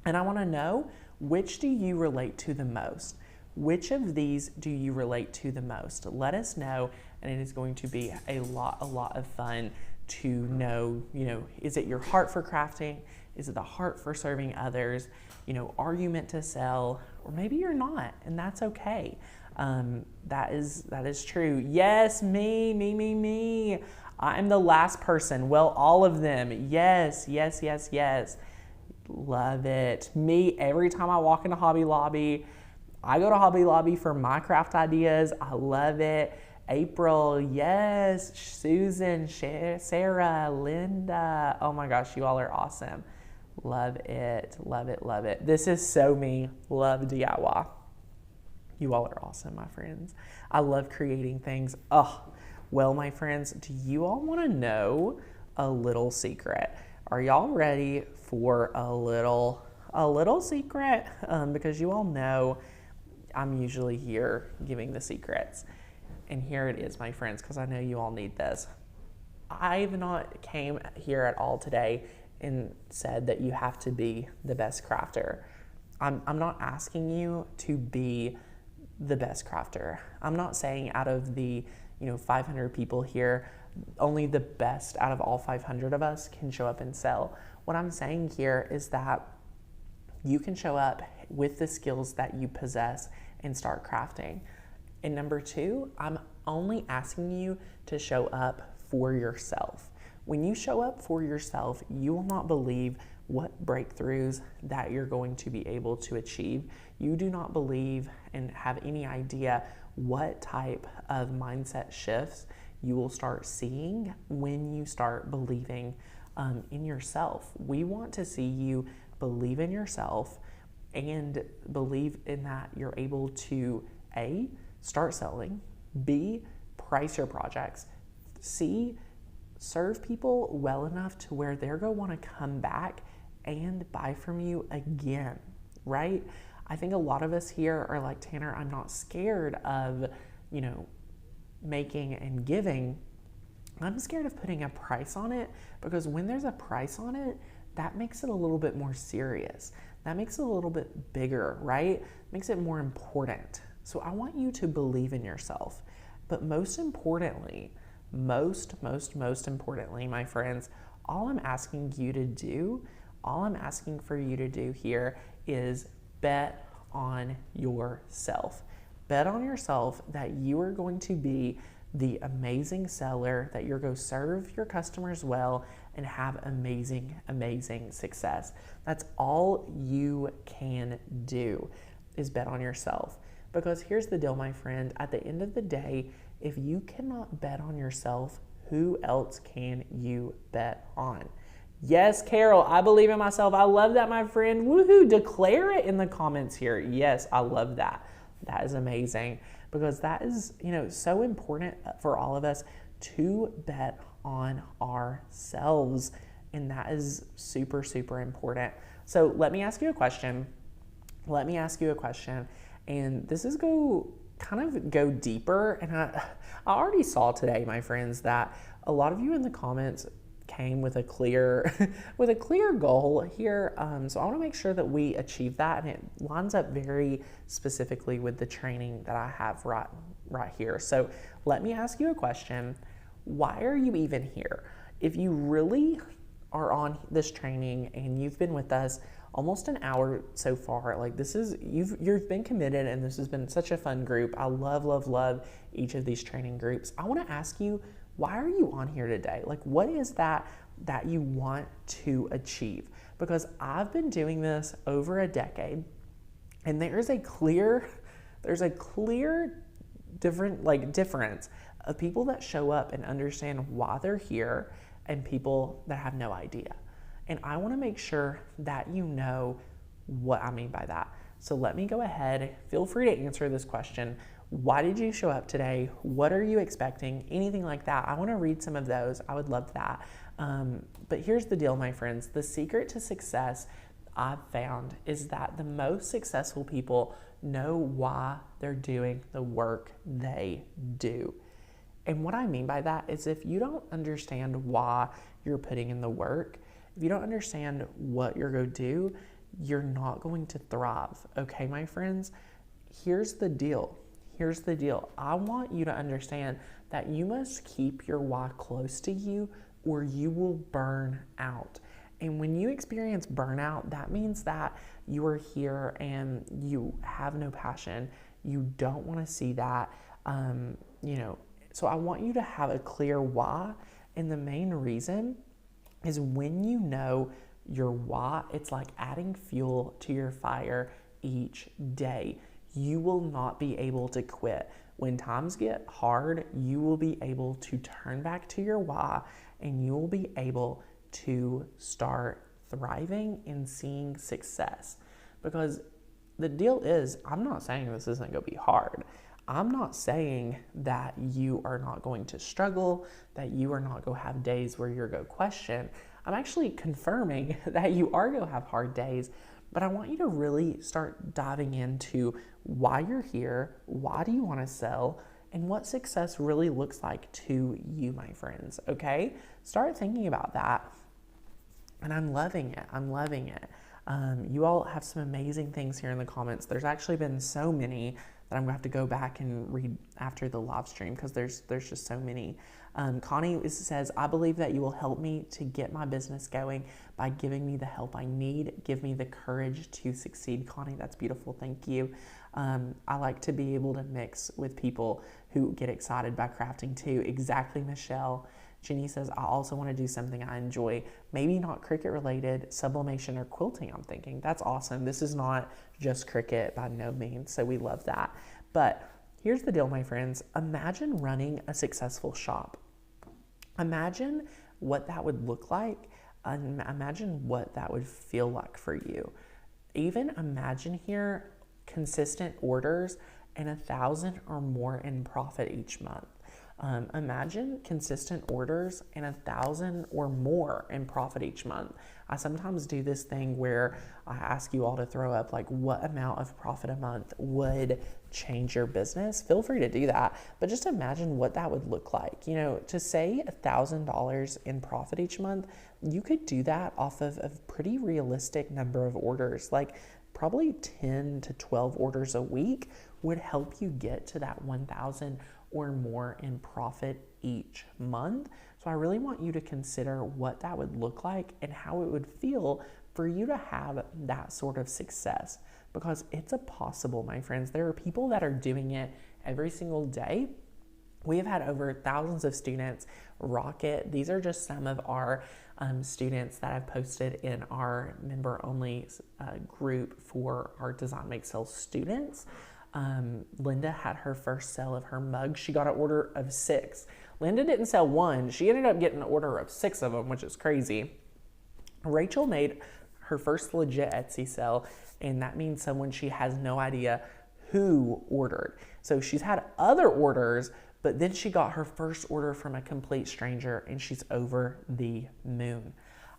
And I want to know, which do you relate to the most? Which of these do you relate to the most? Let us know, and it is going to be a lot of fun to know, is it your heart for crafting? Is it the heart for serving others? Are you meant to sell? Or maybe you're not, and that's okay. That is true. Yes, me. I'm the last person. Well, all of them. Yes. Love it. Me, every time I walk into Hobby Lobby, I go to Hobby Lobby for my craft ideas. I love it. April, yes. Susan, Sarah, Linda. Oh my gosh, you all are awesome. Love it. This is so me. Love DIY. You all are awesome, my friends. I love creating things. Well, my friends, do you all want to know a little secret? Are y'all ready for a little secret? Because you all know I'm usually here giving the secrets. And here it is, my friends, because I know you all need this. I've not came here at all today and said that you have to be the best crafter. I'm not asking you to be the best crafter. I'm not saying out of the 500 people here, only the best out of all 500 of us can show up and sell. What I'm saying here is that you can show up with the skills that you possess and start crafting. And number two, I'm only asking you to show up for yourself. When you show up for yourself, you will not believe what breakthroughs that you're going to be able to achieve. You do not believe and have any idea what type of mindset shifts you will start seeing when you start believing in yourself. We want to see you believe in yourself and believe in that you're able to A, start selling, B, price your projects, C, serve people well enough to where they're going to want to come back and buy from you again, right? I think a lot of us here are like, Tanner, I'm not scared of, making and giving. I'm scared of putting a price on it, because when there's a price on it, that makes it a little bit more serious. That makes it a little bit bigger, right? Makes it more important. So I want you to believe in yourself. But most importantly, most importantly, my friends, all I'm asking for you to do here is bet on yourself. Bet on yourself that you are going to be the amazing seller that you're going to serve your customers well and have amazing, amazing success. That's all you can do is bet on yourself. Because here's the deal, my friend, at the end of the day, if you cannot bet on yourself, who else can you bet on? Yes, Carol, I believe in myself. I love that, my friend. Woohoo, declare it in the comments here. Yes, I love that. That is amazing because that is, so important for all of us to bet on ourselves. And that is super, super important. So let me ask you a question. And this is go deeper. And I already saw today, my friends, that a lot of you in the comments came with a clear goal here. So I want to make sure that we achieve that, and it lines up very specifically with the training that I have right here. So let me ask you a question. Why are you even here? If you really are on this training and you've been with us almost an hour so far, like you've been committed, and this has been such a fun group. I love each of these training groups. I want to ask you, why are you on here today? Like, what is that you want to achieve? Because I've been doing this over a decade, and there's a clear difference of people that show up and understand why they're here and people that have no idea. And I want to make sure that you know what I mean by that. So let me go ahead. Feel free to answer this question. Why did you show up today? What are you expecting? Anything like that. I want to read some of those. I would love that. But here's the deal, my friends. The secret to success I've found is that the most successful people know why they're doing the work they do. And what I mean by that is if you don't understand why you're putting in the work, if you don't understand what you're going to do, you're not going to thrive. Okay, my friends? Here's the deal. I want you to understand that you must keep your why close to you or you will burn out. And when you experience burnout, that means that you are here and you have no passion. You don't want to see that, So I want you to have a clear why. And the main reason is when you know your why, it's like adding fuel to your fire each day. You will not be able to quit. When times get hard, you will be able to turn back to your why, and you will be able to start thriving and seeing success. Because the deal is, I'm not saying this isn't going to be hard. I'm not saying that you are not going to struggle, that you are not going to have days where you're going to question. I'm actually confirming that you are going to have hard days, but I want you to really start diving into why you're here, why do you want to sell, and what success really looks like to you, my friends, okay? Start thinking about that. And I'm loving it. You all have some amazing things here in the comments. There's actually been so many that I'm going to have to go back and read after the live stream because there's just so many. Connie says, I believe that you will help me to get my business going by giving me the help I need. Give me the courage to succeed. Connie, that's beautiful. Thank you. I like to be able to mix with people who get excited by crafting too. Exactly, Michelle. Jenny says, I also want to do something I enjoy. Maybe not Cricut related, sublimation or quilting, I'm thinking. That's awesome. This is not just Cricut by no means, so we love that. But here's the deal, my friends. Imagine running a successful shop. Imagine what that would look like. Imagine what that would feel like for you. Even imagine here consistent orders and 1,000 or more in profit each month. Imagine consistent orders and 1,000 or more in profit each month. I sometimes do this thing where I ask you all to throw up like what amount of profit a month would change your business. Feel free to do that, but just imagine what that would look like. To say $1,000 in profit each month, you could do that off of a pretty realistic number of orders, like probably 10 to 12 orders a week would help you get to that 1,000 or more in profit each month. So I really want you to consider what that would look like and how it would feel for you to have that sort of success, because it's possible, my friends. There are people that are doing it every single day We have had over thousands of students rock it. These are just some of our students that I've posted in our member-only group for our Design Make Sell students. Linda had her first sale of her mug. She got an order of 6. Linda didn't sell 1. She ended up getting an order of 6 of them, which is crazy. Rachel made her first legit Etsy sale, and that means someone she has no idea who ordered. So she's had other orders, but then she got her first order from a complete stranger, and she's over the moon.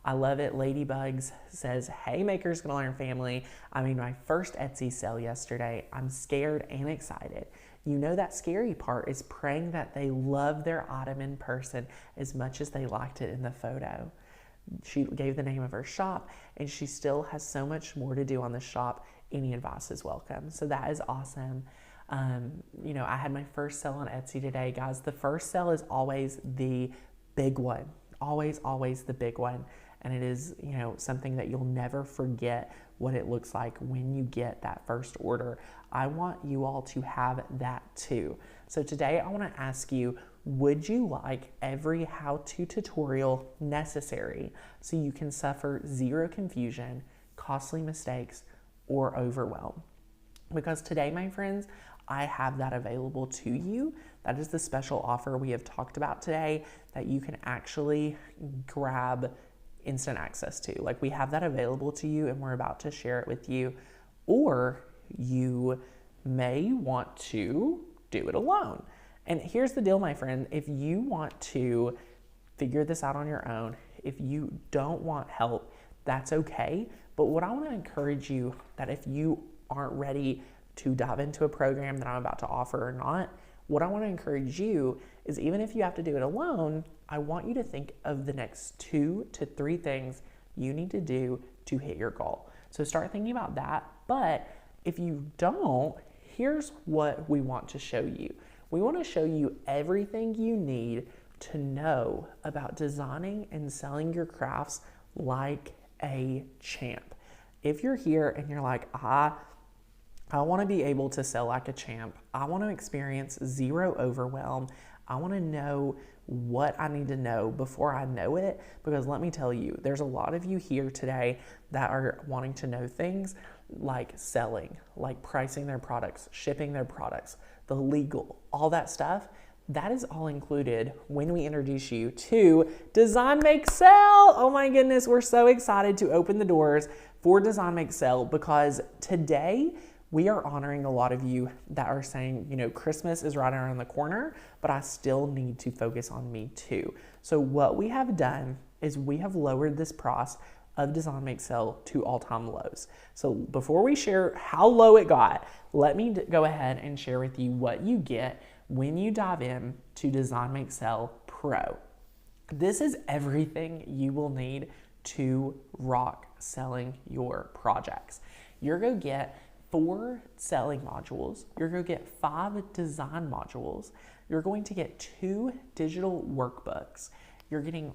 I love it. Ladybugs says, hey, Makers Gonna Learn family. I made my first Etsy sale yesterday. I'm scared and excited. You know, that scary part is praying that they love their item in person as much as they liked it in the photo. She gave the name of her shop, and she still has so much more to do on the shop. Any advice is welcome. So that is awesome. You know, I had my first sale on Etsy today, guys. The first sale is always the big one. Always, always the big one. And it is, you know, something that you'll never forget what it looks like when you get that first order. I want you all to have that too. So today I want to ask you, would you like every how-to tutorial necessary so you can suffer zero confusion, costly mistakes, or overwhelm? Because today, my friends, I have that available to you. That is the special offer we have talked about today that you can actually grab instant access to. Like, we have that available to you, and we're about to share it with you. Or you may want to do it alone. And here's the deal, my friend. If you want to figure this out on your own, if you don't want help, that's okay. But what I want to encourage you, that if you aren't ready to dive into a program that I'm about to offer or not, what I want to encourage you is, even if you have to do it alone, I want you to think of the next 2 to 3 things you need to do to hit your goal. So start thinking about that. But if you don't, here's what we want to show you. We want to show you everything you need to know about designing and selling your crafts like a champ. If you're here and you're like, I want to be able to sell like a champ. I want to experience zero overwhelm. I want to know what I need to know before I know it. Because let me tell you, there's a lot of you here today that are wanting to know things like selling, like pricing their products, shipping their products, the legal, all that stuff. That is all included when we introduce you to Design Make Sell. Oh my goodness, we're so excited to open the doors for Design Make Sell, because today we are honoring a lot of you that are saying, you know, Christmas is right around the corner, but I still need to focus on me too. So what we have done is we have lowered this price of Design Make Sell to all-time lows. So before we share how low it got, let me go ahead and share with you what you get when you dive in to Design Make Sell Pro. This is everything you will need to rock selling your projects. You're going to get 4 selling modules. You're going to get 5 design modules. You're going to get 2 digital workbooks. You're getting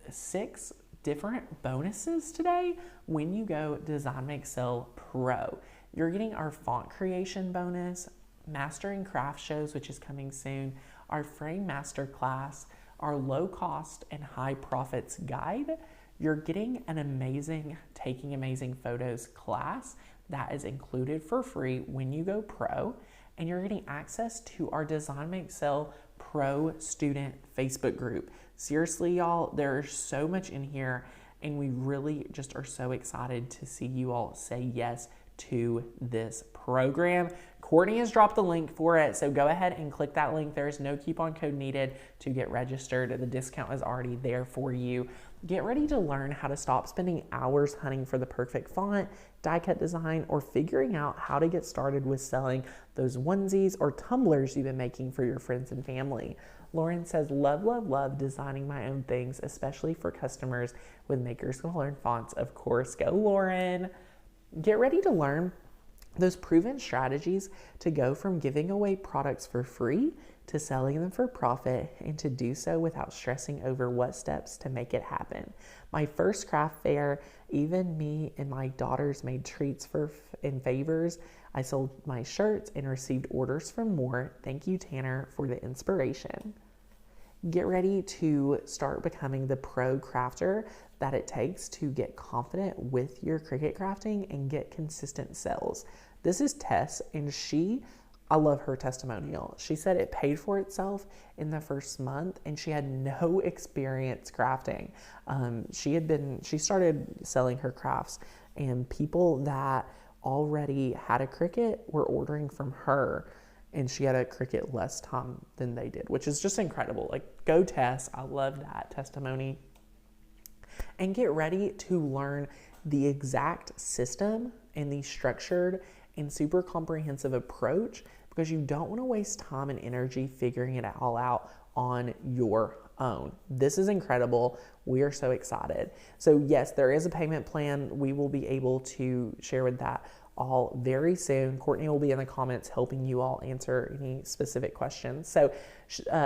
6 different bonuses today when you go Design Make Sell Pro. You're getting our font creation bonus, mastering craft shows, which is coming soon, our frame masterclass, our low cost and high profits guide. You're getting an amazing Taking Amazing Photos class that is included for free when you go pro, and you're getting access to our Design Make Sell Pro student Facebook group. Seriously, y'all, there's so much in here, and we really just are so excited to see you all say yes to this program. Courtney has dropped the link for it, so go ahead and click that link. There is no coupon code needed to get registered. The discount is already there for you. Get ready to learn how to stop spending hours hunting for the perfect font, die cut design, or figuring out how to get started with selling those onesies or tumblers you've been making for your friends and family. Lauren says, love, love, love designing my own things, especially for customers with Makers Gonna Learn fonts. Of course, go Lauren. Get ready to learn those proven strategies to go from giving away products for free to selling them for profit, and to do so without stressing over what steps to make it happen. My first craft fair, even me and my daughters made treats and favors. I sold my shirts and received orders from more. Thank you, Tanner, for the inspiration. Get ready to start becoming the pro crafter that it takes to get confident with your Cricut crafting and get consistent sales. This is Tess, and I love her testimonial. She said it paid for itself in the first month, and she had no experience crafting. She started selling her crafts, and people that already had a Cricut were ordering from her, and she had a Cricut less time than they did, which is just incredible. Like, go Tess. I love that testimony. And get ready to learn the exact system and the structured and super comprehensive approach, because you don't want to waste time and energy figuring it all out on your own. This is incredible. We are so excited. So yes, there is a payment plan. We will be able to share with that all very soon. Courtney will be in the comments helping you all answer any specific questions. So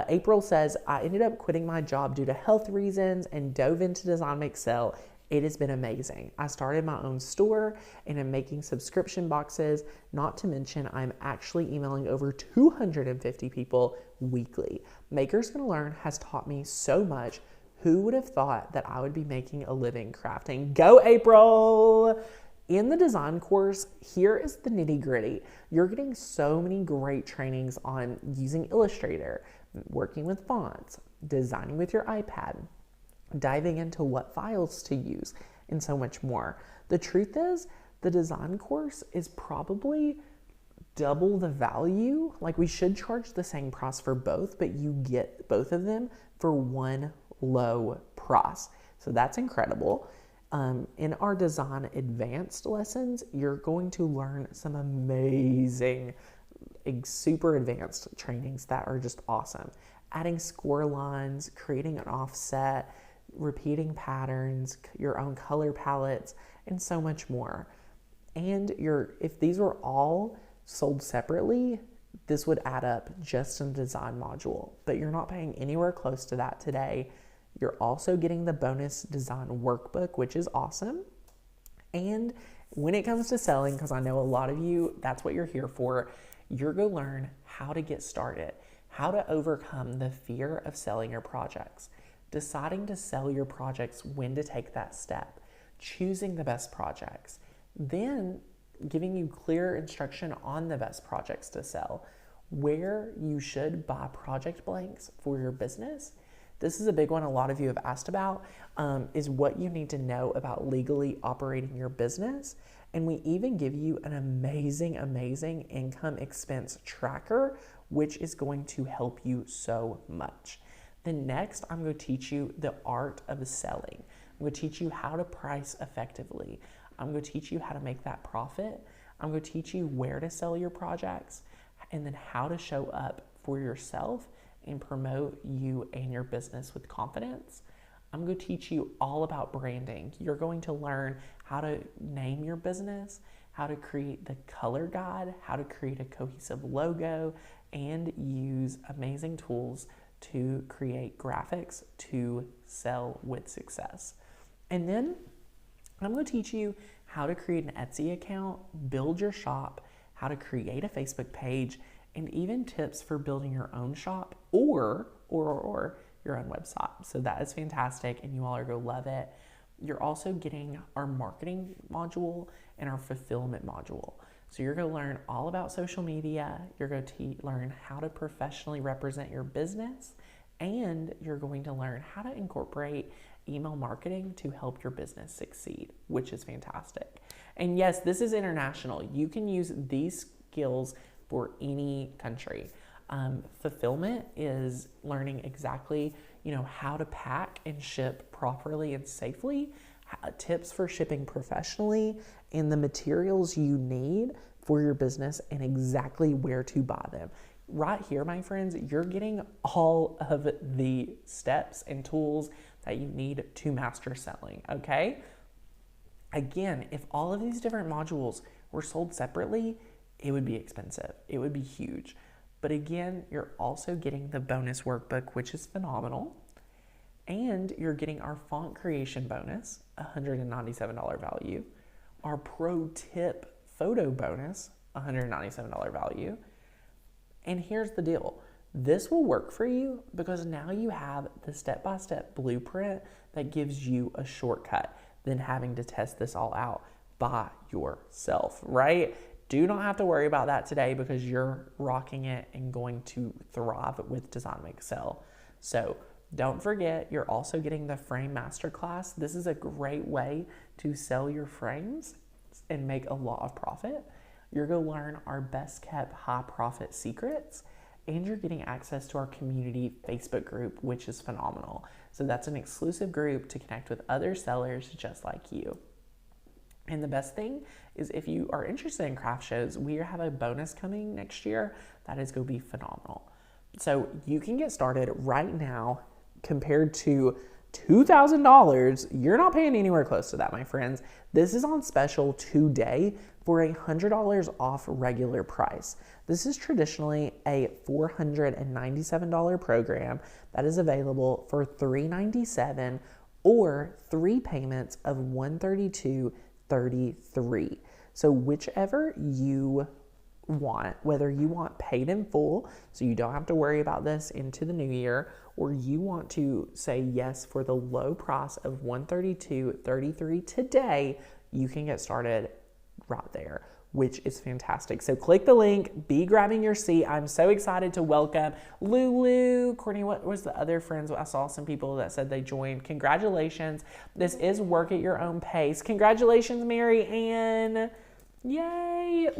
April says, I ended up quitting my job due to health reasons and dove into Design Make Sell. It has been amazing. I started my own store and am making subscription boxes. Not to mention, I'm actually emailing over 250 people weekly. Makers Gonna Learn has taught me so much. Who would have thought that I would be making a living crafting? Go April! In the design course, here is the nitty gritty. You're getting so many great trainings on using Illustrator, working with fonts, designing with your iPad, diving into what files to use, and so much more. The truth is, the design course is probably double the value. Like, we should charge the same price for both, but you get both of them for one low price. So that's incredible. In our design advanced lessons, you're going to learn some amazing, super advanced trainings that are just awesome. Adding score lines, creating an offset, repeating patterns, your own color palettes, and so much more. And if these were all sold separately, this would add up just in the design module, but you're not paying anywhere close to that today. You're also getting the bonus design workbook, which is awesome. And when it comes to selling, because I know a lot of you, that's what you're here for, you're going to learn how to get started, how to overcome the fear of selling your projects, deciding to sell your projects, when to take that step, choosing the best projects, then giving you clear instruction on the best projects to sell, where you should buy project blanks for your business. This is a big one a lot of you have asked about, is what you need to know about legally operating your business. And we even give you an amazing, amazing income expense tracker, which is going to help you so much. Then next, I'm going to teach you the art of selling. I'm going to teach you how to price effectively. I'm going to teach you how to make that profit. I'm going to teach you where to sell your projects, and then how to show up for yourself and promote you and your business with confidence. I'm going to teach you all about branding. You're going to learn how to name your business, how to create the color guide, how to create a cohesive logo, and use amazing tools to create graphics to sell with success. And then I'm going to teach you how to create an Etsy account, build your shop, how to create a Facebook page, and even tips for building your own shop or your own website. So that is fantastic, and you all are going to love it. You're also getting our marketing module and our fulfillment module. So you're going to learn all about social media. You're going to learn how to professionally represent your business, and you're going to learn how to incorporate email marketing to help your business succeed, which is fantastic. And yes, this is international. You can use these skills for any country. Fulfillment is learning exactly, how to pack and ship properly and safely, tips for shipping professionally, and the materials you need for your business and exactly where to buy them. Right here, my friends, you're getting all of the steps and tools that you need to master selling, okay? Again, if all of these different modules were sold separately, it would be expensive. It would be huge. But again, you're also getting the bonus workbook, which is phenomenal. And you're getting our font creation bonus, $197 value. Our pro tip photo bonus, $197 value. And here's the deal. This will work for you because now you have the step-by-step blueprint that gives you a shortcut than having to test this all out by yourself, right? Do not have to worry about that today because you're rocking it and going to thrive with Design Excel. So don't forget, you're also getting the frame masterclass. This is a great way to sell your frames and make a lot of profit. You're going to learn our best kept high profit secrets, and you're getting access to our community Facebook group, which is phenomenal. So that's an exclusive group to connect with other sellers just like you. And the best thing is if you are interested in craft shows, we have a bonus coming next year that is going to be phenomenal. So you can get started right now. Compared to $2,000, you're not paying anywhere close to that, my friends. This is on special today for $100 off regular price. This is traditionally a $497 program that is available for $397 or 3 payments of $132.33. So whichever you want, whether you want paid in full so you don't have to worry about this into the new year, or you want to say yes for the low price of $132.33 today, you can get started right there, which is fantastic. So click the link, be grabbing your seat. I'm so excited to welcome Lulu, Courtney, what was the other friends? I saw some people that said they joined. Congratulations. This is work at your own pace. Congratulations, Mary Ann. Yay.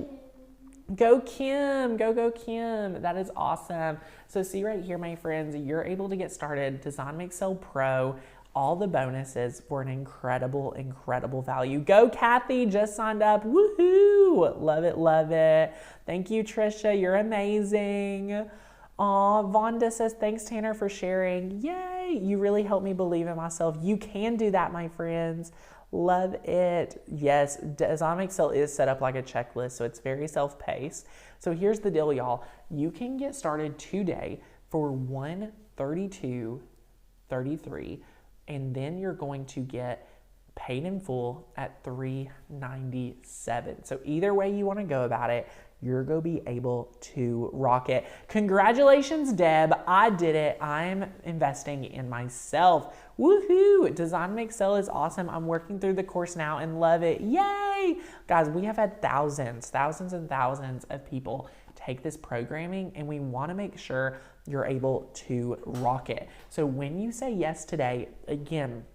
Go Kim, go Kim. That is awesome. So see right here, my friends, you're able to get started. Design Excel Pro, all the bonuses for an incredible value. Go Kathy, just signed up. Woohoo! Love it, love it. Thank you, Trisha. You're amazing. Aw, Vonda says, thanks, Tanner, for sharing. Yay! You really helped me believe in myself. You can do that, my friends. Love it. Yes, Design Excel is set up like a checklist, so it's very self-paced. So here's the deal, y'all. You can get started today for $132.33, and then you're going to get paid in full at $397. So either way you want to go about it, you're going to be able to rock it. Congratulations, Deb. I did it. I'm investing in myself. Woohoo! Design Excel is awesome. I'm working through the course now and love it. Yay! Guys, we have had thousands and thousands of people take this programming, and we want to make sure you're able to rock it. So when you say yes today, again,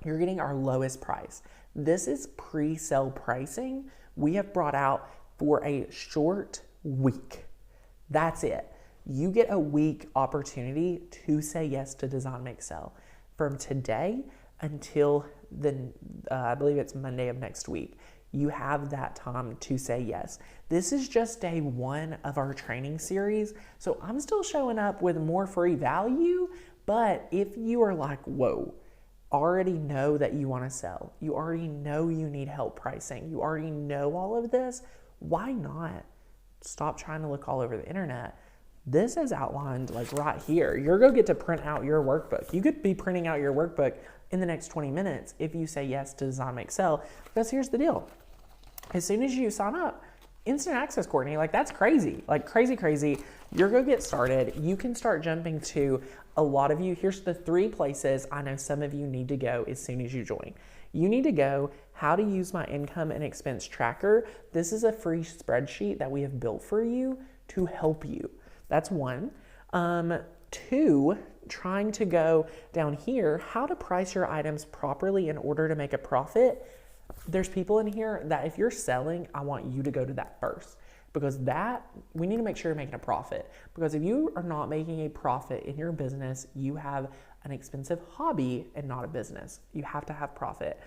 you're getting our lowest price. This is pre-sale pricing we have brought out for a short week. That's it. You get a week opportunity to say yes to Design Excel from today until I believe it's Monday of next week. You have that time to say yes. This is just day 1 of our training series, so I'm still showing up with more free value, but if you are like, whoa, already know that you want to sell, you already know you need help pricing, you already know all of this, why not stop trying to look all over the internet? This is outlined like right here. You're going to get to print out your workbook. You could be printing out your workbook in the next 20 minutes if you say yes to Design Excel, because here's the deal. As soon as you sign up, instant access, Courtney, like that's crazy, like crazy. You're going to get started. You can start jumping to a lot of you. Here's the 3 places I know some of you need to go as soon as you join. You need to go how to use my income and expense tracker. This is a free spreadsheet that we have built for you to help you. That's 1. 2, trying to go down here, how to price your items properly in order to make a profit. There's people in here that if you're selling, I want you to go to that first, because that we need to make sure you're making a profit. Because if you are not making a profit in your business, you have an expensive hobby and not a business. You have to have profit.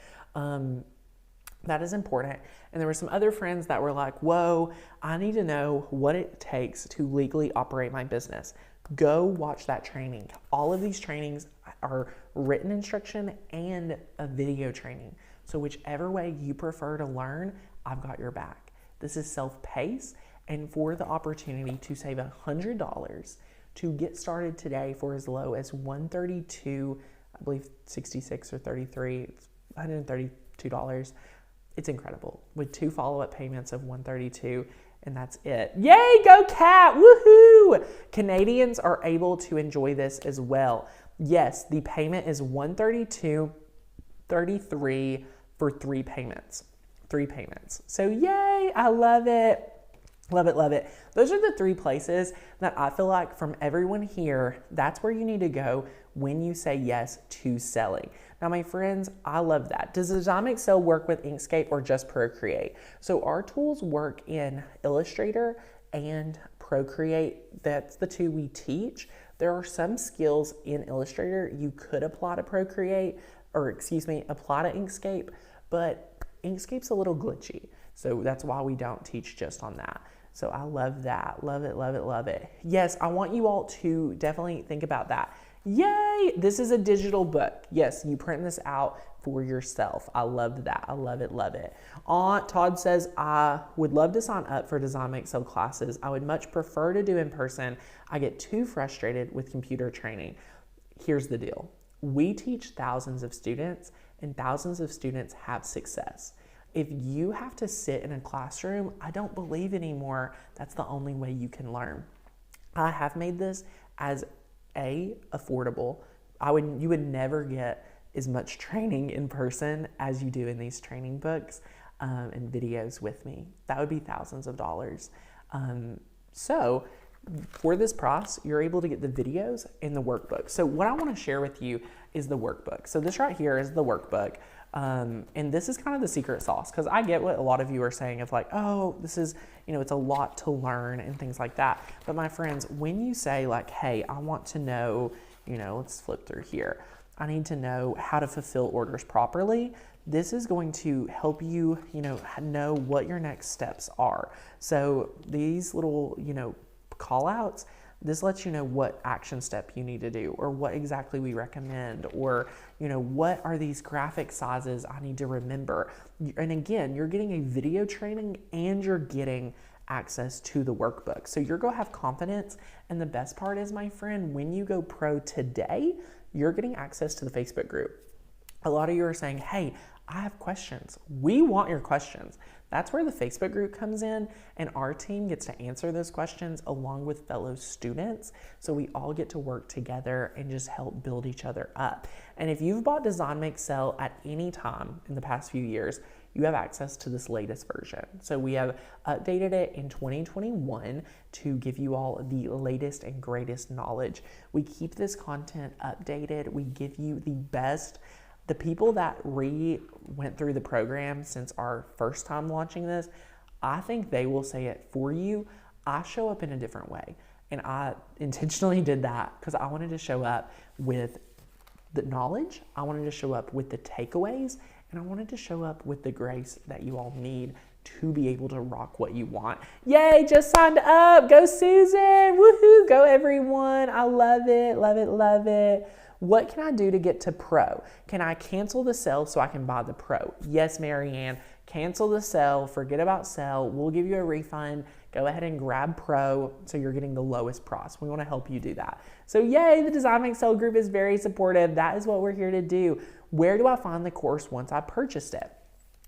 That is important. And there were some other friends that were like, whoa, I need to know what it takes to legally operate my business. Go watch that training. All of these trainings are written instruction and a video training. So whichever way you prefer to learn, I've got your back. This is self-paced, and for the opportunity to save $100 to get started today for as low as $132, I believe 66 or 33, $132. It's incredible, with 2 follow-up payments of $132, and that's it. Yay, go Cat, woohoo! Canadians are able to enjoy this as well. Yes, the payment is $132.33 for 3 payments. 3 payments. So yay, I love it. Love it, love it. Those are the 3 places that I feel like from everyone here, that's where you need to go when you say yes to selling. Now, my friends, I love that. Does Design Make Sell work with Inkscape or just Procreate? So our tools work in Illustrator and Procreate. That's the 2 we teach. There are some skills in Illustrator you could apply to Procreate, or apply to Inkscape, but Inkscape's a little glitchy. So that's why we don't teach just on that. So I love that. Love it, love it, love it. Yes, I want you all to definitely think about that. Yay! This is a digital book. Yes, you print this out for yourself. I love that. I love it, love it. Todd says, I would love to sign up for Design Make Sell classes. I would much prefer to do in person. I get too frustrated with computer training. Here's the deal. We teach thousands of students, and thousands of students have success. If you have to sit in a classroom, I don't believe anymore that's the only way you can learn. I have made this as affordable. You would never get as much training in person as you do in these training books and videos with me. That would be thousands of dollars. So for this price, you're able to get the videos and the workbook. So what I want to share with you is the workbook. So this right here is the workbook. And this is kind of the secret sauce, because I get what a lot of you are saying of like, oh, this is, it's a lot to learn and things like that. But my friends, when you say like, hey, I want to know, let's flip through here. I need to know how to fulfill orders properly. This is going to help you, know what your next steps are. So these little, call outs, this lets you know what action step you need to do, or what exactly we recommend, or what are these graphic sizes I need to remember. And again, you're getting a video training and you're getting access to the workbook. So you're going to have confidence. And the best part is, my friend, when you go pro today, you're getting access to the Facebook group. A lot of you are saying, hey, I have questions. We want your questions. That's where the Facebook group comes in, and our team gets to answer those questions along with fellow students. So we all get to work together and just help build each other up. And if you've bought Design Make Sell at any time in the past few years, you have access to this latest version. So we have updated it in 2021 to give you all the latest and greatest knowledge. We keep this content updated. We give you the best. The people that went through the program since our first time launching this, I think they will say it for you. I show up in a different way. And I intentionally did that because I wanted to show up with the knowledge. I wanted to show up with the takeaways. And I wanted to show up with the grace that you all need to be able to rock what you want. Yay, just signed up. Go Susan. Woohoo. Go everyone. I love it. Love it. Love it. What can I do to get to pro? Can I cancel the sell so I can buy the pro? Yes, Marianne, cancel the sell, forget about sell. We'll give you a refund. Go ahead and grab pro so you're getting the lowest price. We want to help you do that. So yay, the Design Make Sell group is very supportive. That is what we're here to do. Where do I find the course once I purchased it?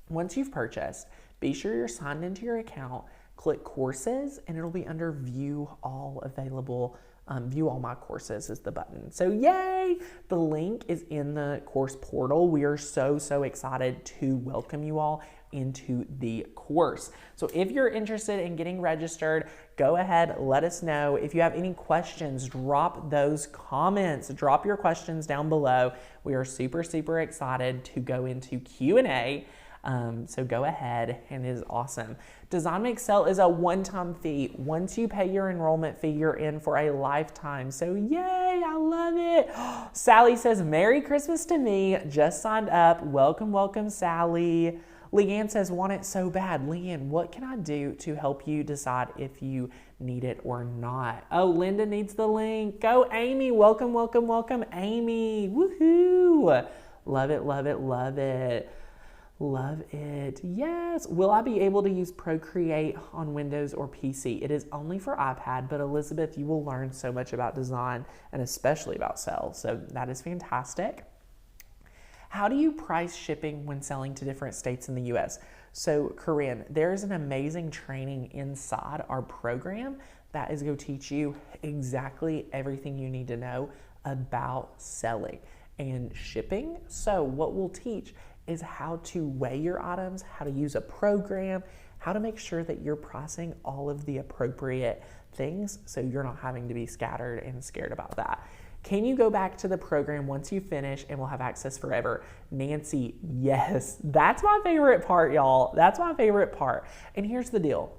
Once you've purchased, be sure you're signed into your account, click courses, and it'll be under view all available. View all my courses is the button. So yay! The link is in the course portal. We are so excited to welcome you all into the course. So if you're interested in getting registered, go ahead, let us know. If you have any questions, drop those comments. Drop your questions down below. We are super excited to go into Q&A. So go ahead, and it is awesome. Design Make Sell is a one-time fee. Once you pay your enrollment fee, you're in for a lifetime. So yay, I love it. Sally says, Merry Christmas to me. Just signed up. Welcome, Sally. Leanne says, want it so bad. Leanne, what can I do to help you decide if you need it or not? Oh, Linda needs the link. Go, Amy. Welcome, Amy. Woohoo. Love it. Love it. Yes. Will I be able to use Procreate on Windows or PC? It is only for iPad, but Elizabeth, you will learn so much about design and especially about sales. So that is fantastic. How do you price shipping when selling to different states in the US? So Corinne, there's an amazing training inside our program that is going to teach you exactly everything you need to know about selling and shipping. So what we'll teach is how to weigh your items, how to use a program, how to make sure that you're pricing all of the appropriate things so you're not having to be scattered and scared about that. Can you go back to the program once you finish and we'll have access forever? Nancy, yes. That's my favorite part, y'all. That's my favorite part. And here's the deal.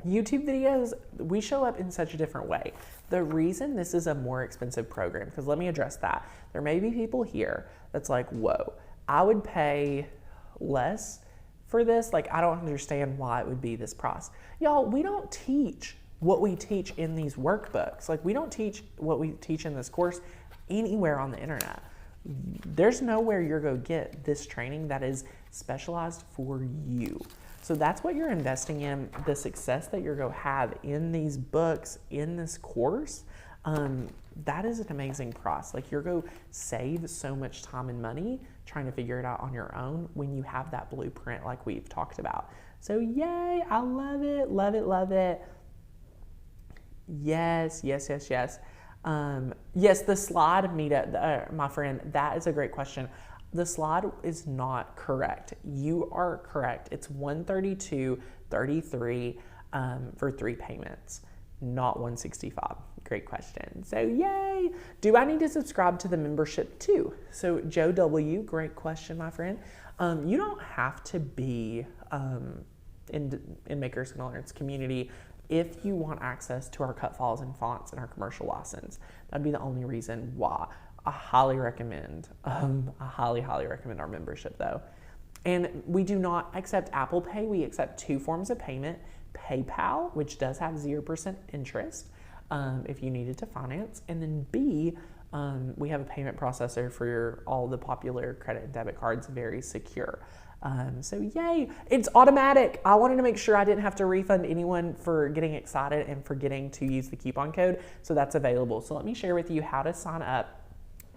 YouTube videos, we show up in such a different way. The reason this is a more expensive program, because let me address that. There may be people here that's like, whoa, I would pay less for this. Like, I don't understand why it would be this price. Y'all, we don't teach what we teach in these workbooks. Like, we don't teach what we teach in this course anywhere on the internet. There's nowhere you're going to get this training that is specialized for you. So that's what you're investing in, the success that you're going to have in these books, in this course. That is an amazing price. Like, you're going to save so much time and money trying to figure it out on your own when you have that blueprint like we've talked about. So yay, I love it, love it, love it. Yes, yes, yes, yes. Yes, the slide, Mita, my friend, that is a great question. The slide is not correct. You are correct. It's $132.33 for 3 payments, not $165. Great question. So yay. Do I need to subscribe to the membership too? So Joe W., great question, my friend. You don't have to be in Makers Gonna Learn's community if you want access to our cut files and fonts and our commercial license. That'd be the only reason why. I highly recommend, highly recommend our membership though. And we do not accept Apple Pay. We accept 2 forms of payment. PayPal, which does have 0% interest if you needed to finance. And then B, we have a payment processor for all the popular credit and debit cards, very secure. So yay, it's automatic. I wanted to make sure I didn't have to refund anyone for getting excited and forgetting to use the coupon code. So that's available. So let me share with you how to sign up.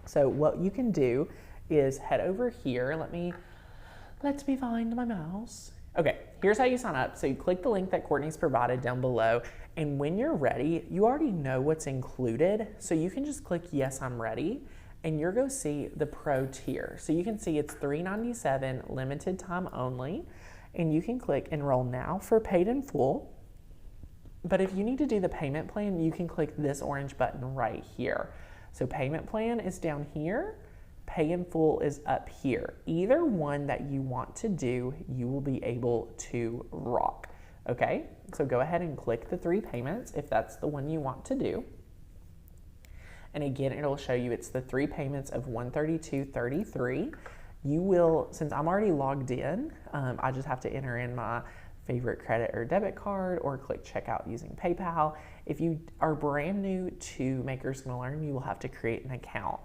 So what you can do is head over here. Let me find my mouse. Okay, here's how you sign up. So you click the link that Courtney's provided down below. And when you're ready, you already know what's included. So you can just click yes, I'm ready. And you're going to see the pro tier. So you can see it's $397, limited time only. And you can click enroll now for paid in full. But if you need to do the payment plan, you can click this orange button right here. So payment plan is down here, pay in full is up here. Either one that you want to do, you will be able to rock, okay? So go ahead and click the 3 payments if that's the one you want to do. And again, it'll show you it's the 3 payments of $132.33. You will, since I'm already logged in, I just have to enter in my favorite credit or debit card or click checkout using PayPal. If you are brand new to Makers Gonna Learn, you will have to create an account.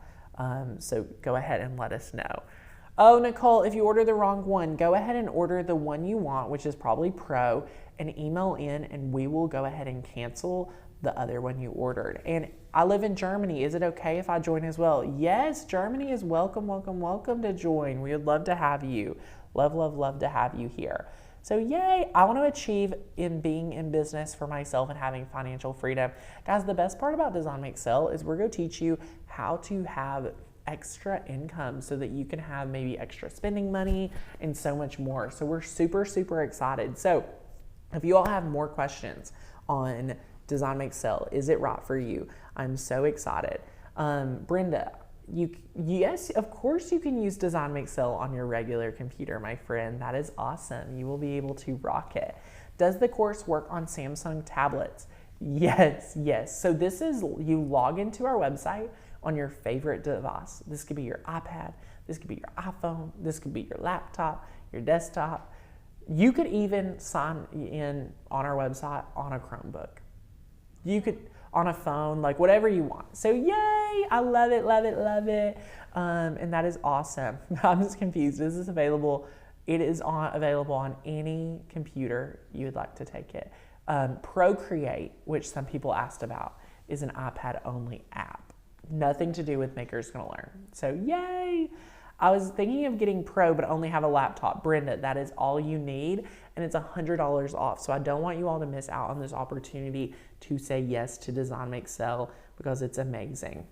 So go ahead and let us know. Oh, Nicole, if you order the wrong one, go ahead and order the one you want, which is probably Pro, and email in and we will go ahead and cancel the other one you ordered. And I live in Germany. Is it okay if I join as well? Yes, Germany is welcome, welcome, welcome to join. We would love to have you. Love, love, love to have you here. So yay, I want to achieve in being in business for myself and having financial freedom. Guys, the best part about Design Make Sell is we're going to teach you how to have extra income so that you can have maybe extra spending money and so much more. So we're super, super excited. So if you all have more questions on Design Make Sell, is it right for you? I'm so excited. Brenda, yes, of course you can use Design Make Sell on your regular computer, my friend. That is awesome. You will be able to rock it. Does the course work on Samsung tablets? Yes, yes. So this is, you log into our website on your favorite device. This could be your iPad, this could be your iPhone, this could be your laptop, your desktop. You could even sign in on our website on a Chromebook. You could on a phone, like whatever you want. So yay, I love it, love it, love it. And that is awesome. I'm just confused. Is this available It is available on any computer you would like to take it. Procreate, which some people asked about, is an iPad-only app. Nothing to do with Maker's Gonna Learn. So yay! I was thinking of getting Pro, but only have a laptop. Brenda, that is all you need, and it's $100 off. So I don't want you all to miss out on this opportunity to say yes to Design Make Sell because it's amazing.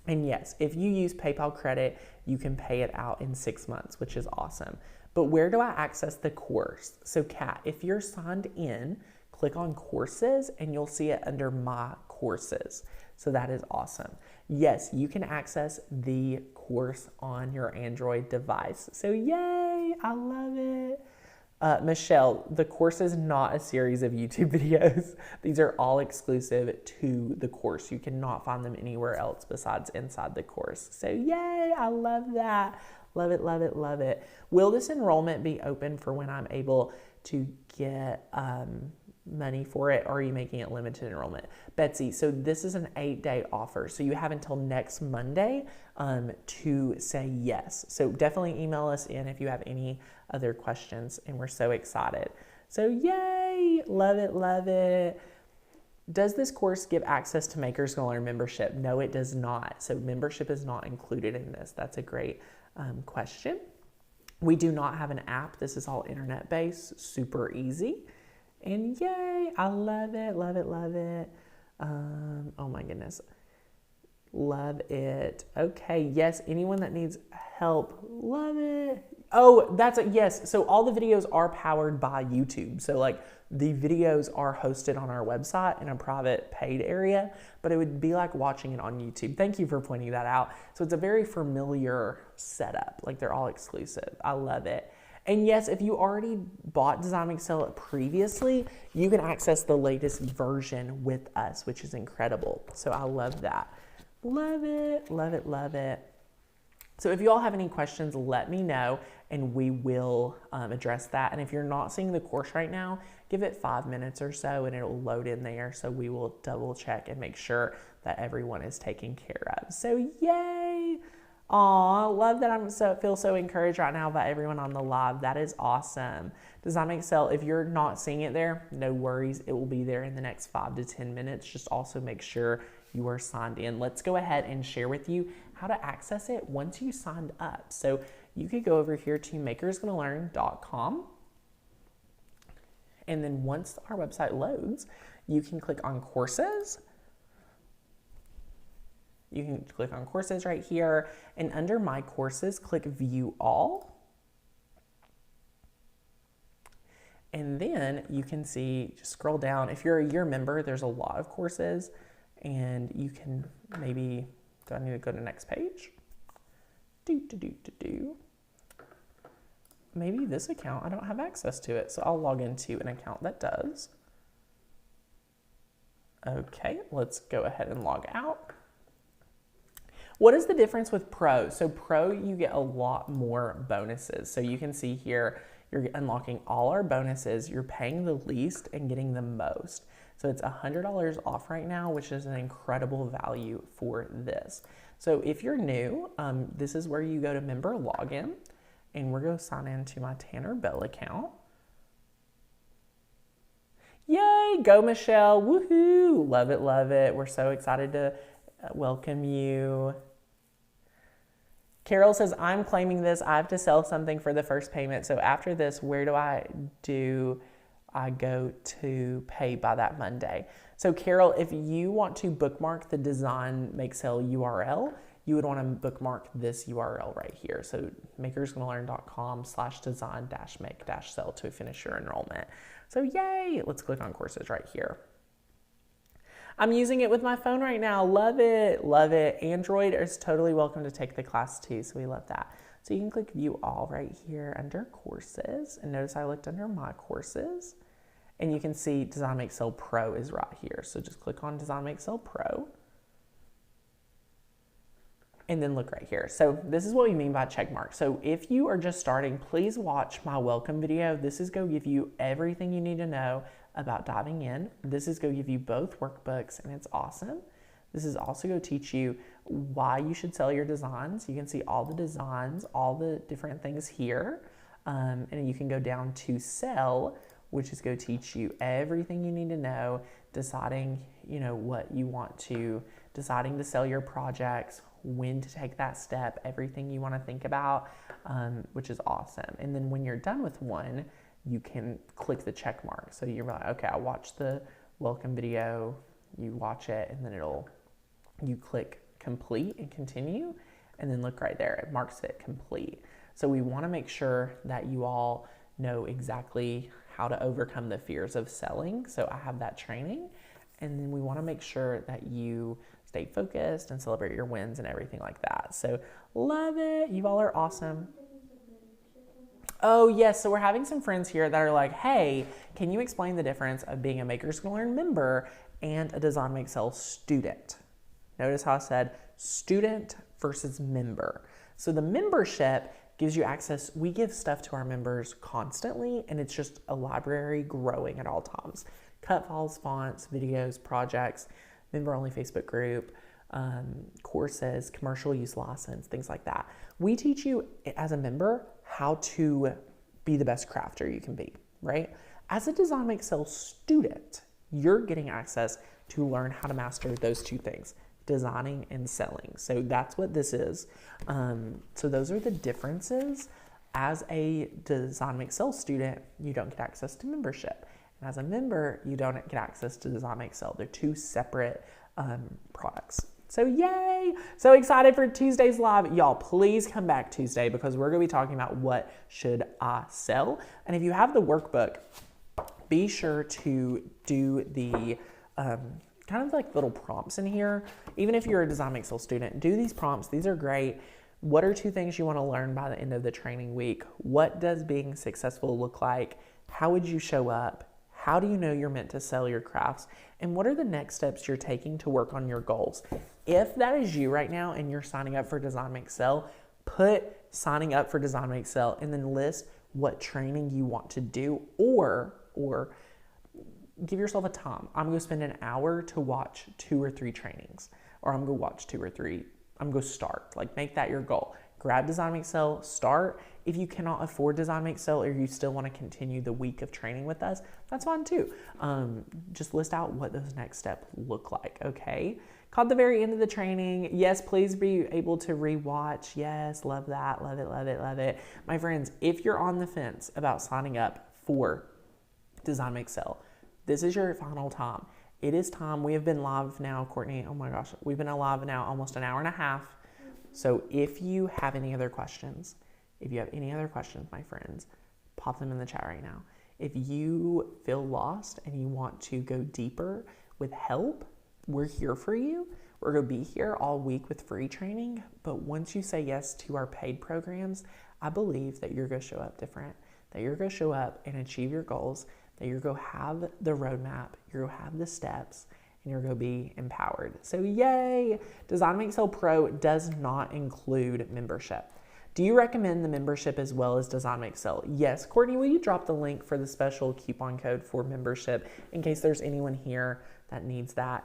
And yes, if you use PayPal credit, you can pay it out in 6 months, which is awesome. But where do I access the course? So Kat, if you're signed in, click on courses and you'll see it under my courses. So that is awesome. Yes, you can access the course on your Android device. So yay, I love it. Michelle, the course is not a series of YouTube videos. These are all exclusive to the course. You cannot find them anywhere else besides inside the course. So yay, I love that. Love it, love it, love it. Will this enrollment be open for when I'm able to get money for it, or are you making it limited enrollment? Betsy, so this is an 8-day offer. So you have until next Monday to say yes. So definitely email us in if you have any other questions, and we're so excited. So yay, love it, love it. Does this course give access to Maker's Gonna Learn membership? No, it does not. So membership is not included in this. That's a great question. We do not have an app. This is all internet-based, super easy. And yay, I love it, love it, love it. Oh my goodness. Love it. Okay, yes, anyone that needs help, love it. Oh, that's a yes. So all the videos are powered by YouTube. So like the videos are hosted on our website in a private paid area, but it would be like watching it on YouTube. Thank you for pointing that out. So it's a very familiar setup. Like they're all exclusive. I love it. And yes, if you already bought Design Make Sell previously, you can access the latest version with us, which is incredible. So I love that. Love it, love it, love it. So if you all have any questions, let me know and we will address that. And if you're not seeing the course right now, give it 5 minutes or so and it'll load in there. So we will double check and make sure that everyone is taken care of. So yay. Aw, love that. Feel so encouraged right now by everyone on the live. That is awesome. Design Make Sell, if you're not seeing it there, no worries. It will be there in the next 5 to 10 minutes. Just also make sure you are signed in. Let's go ahead and share with you how to access it once you signed up. So you could go over here to makersgonnalearn.com. And then once our website loads, you can click on courses. You can click on courses right here, and under my courses, click view all. And then you can see, just scroll down. If you're a year member, there's a lot of courses, and you can maybe, do I need to go to the next page? Maybe this account, I don't have access to it, so I'll log into an account that does. Okay, let's go ahead and log out. What is the difference with Pro? So Pro, you get a lot more bonuses. So you can see here, you're unlocking all our bonuses, you're paying the least and getting the most. So it's $100 off right now, which is an incredible value for this. So if you're new, this is where you go to member login, and we're going to sign into my Tanner Bell account. Yay, go Michelle, woohoo, love it, love it. We're so excited to welcome you. Carol says, I'm claiming this. I have to sell something for the first payment. So after this, where do I go to pay by that Monday? So Carol, if you want to bookmark the Design Make Sell URL, you would want to bookmark this URL right here. So makersgonnalearn.com/design-make-sell to finish your enrollment. So yay, let's click on courses right here. I'm using it with my phone right now. Love it, love it. Android is totally welcome to take the class too, so we love that. So you can click view all right here under courses, and notice I looked under my courses, and you can see Design Make Sell Pro is right here. So just click on Design Make Sell Pro, and then look right here. So this is what we mean by check mark. So if you are just starting, please watch my welcome video. This is going to give you everything you need to know about diving in. This is going to give you both workbooks, and it's awesome. This is also going to teach you why you should sell your designs. You can see all the designs, all the different things here. And you can go down to sell, which is going to teach you everything you need to know, deciding, what you want to, deciding to sell your projects, when to take that step, everything you want to think about, which is awesome. And then when you're done with one, you can click the check mark. So you're like, okay, I watched the welcome video, you watch it, and then you click complete and continue, and then look right there, it marks it complete. So we want to make sure that you all know exactly how to overcome the fears of selling. So I have that training, and then we want to make sure that you stay focused and celebrate your wins and everything like that. So love it. You all are awesome. Oh yes, so we're having some friends here that are like, hey, can you explain the difference of being a Makers Gonna Learn member and a Design Make Sell student? Notice how I said student versus member. So the membership gives you access. We give stuff to our members constantly, and it's just a library growing at all times. Cut files, fonts, videos, projects, member-only Facebook group, courses, commercial use license, things like that. We teach you as a member how to be the best crafter you can be, right? As a Design Make Sell student, you're getting access to learn how to master those two things, designing and selling. So that's what this is. So those are the differences. As a Design Make Sell student, you don't get access to membership. And as a member, you don't get access to Design Make Sell. They're two separate products. So yay! So excited for Tuesday's live. Y'all, please come back Tuesday because we're going to be talking about what should I sell. And if you have the workbook, be sure to do the kind of like little prompts in here. Even if you're a Design Make Sell student, do these prompts. These are great. What are 2 things you want to learn by the end of the training week? What does being successful look like? How would you show up? How do you know you're meant to sell your crafts? And what are the next steps you're taking to work on your goals? If that is you right now and you're signing up for Design Make Sell, put signing up for Design Make Sell and then list what training you want to do, or give yourself a time. I'm going to spend an hour to watch 2 or 3 trainings, or I'm going to watch 2 or 3. I'm going to start. Like, make that your goal. Grab Design Make Sell, start. If you cannot afford Design Make Sell or you still want to continue the week of training with us, that's fine too. Just list out what those next steps look like, okay? Caught the very end of the training. Yes, please be able to rewatch. Yes, love that. Love it, love it, love it. My friends, if you're on the fence about signing up for Design Make Sell, this is your final time. It is time. We have been live now, Courtney. Oh my gosh, we've been live now almost an hour and a half. So if you have any other questions, my friends, pop them in the chat right now. If you feel lost and you want to go deeper with help, we're here for you. We're going to be here all week with free training. But once you say yes to our paid programs, I believe that you're going to show up different, that you're going to show up and achieve your goals, that you're going to have the roadmap, you're going to have the steps, and you're going to be empowered. So yay! Design Make Sell Pro does not include membership. Do you recommend the membership as well as Design Make Sell? Yes. Courtney, will you drop the link for the special coupon code for membership in case there's anyone here that needs that?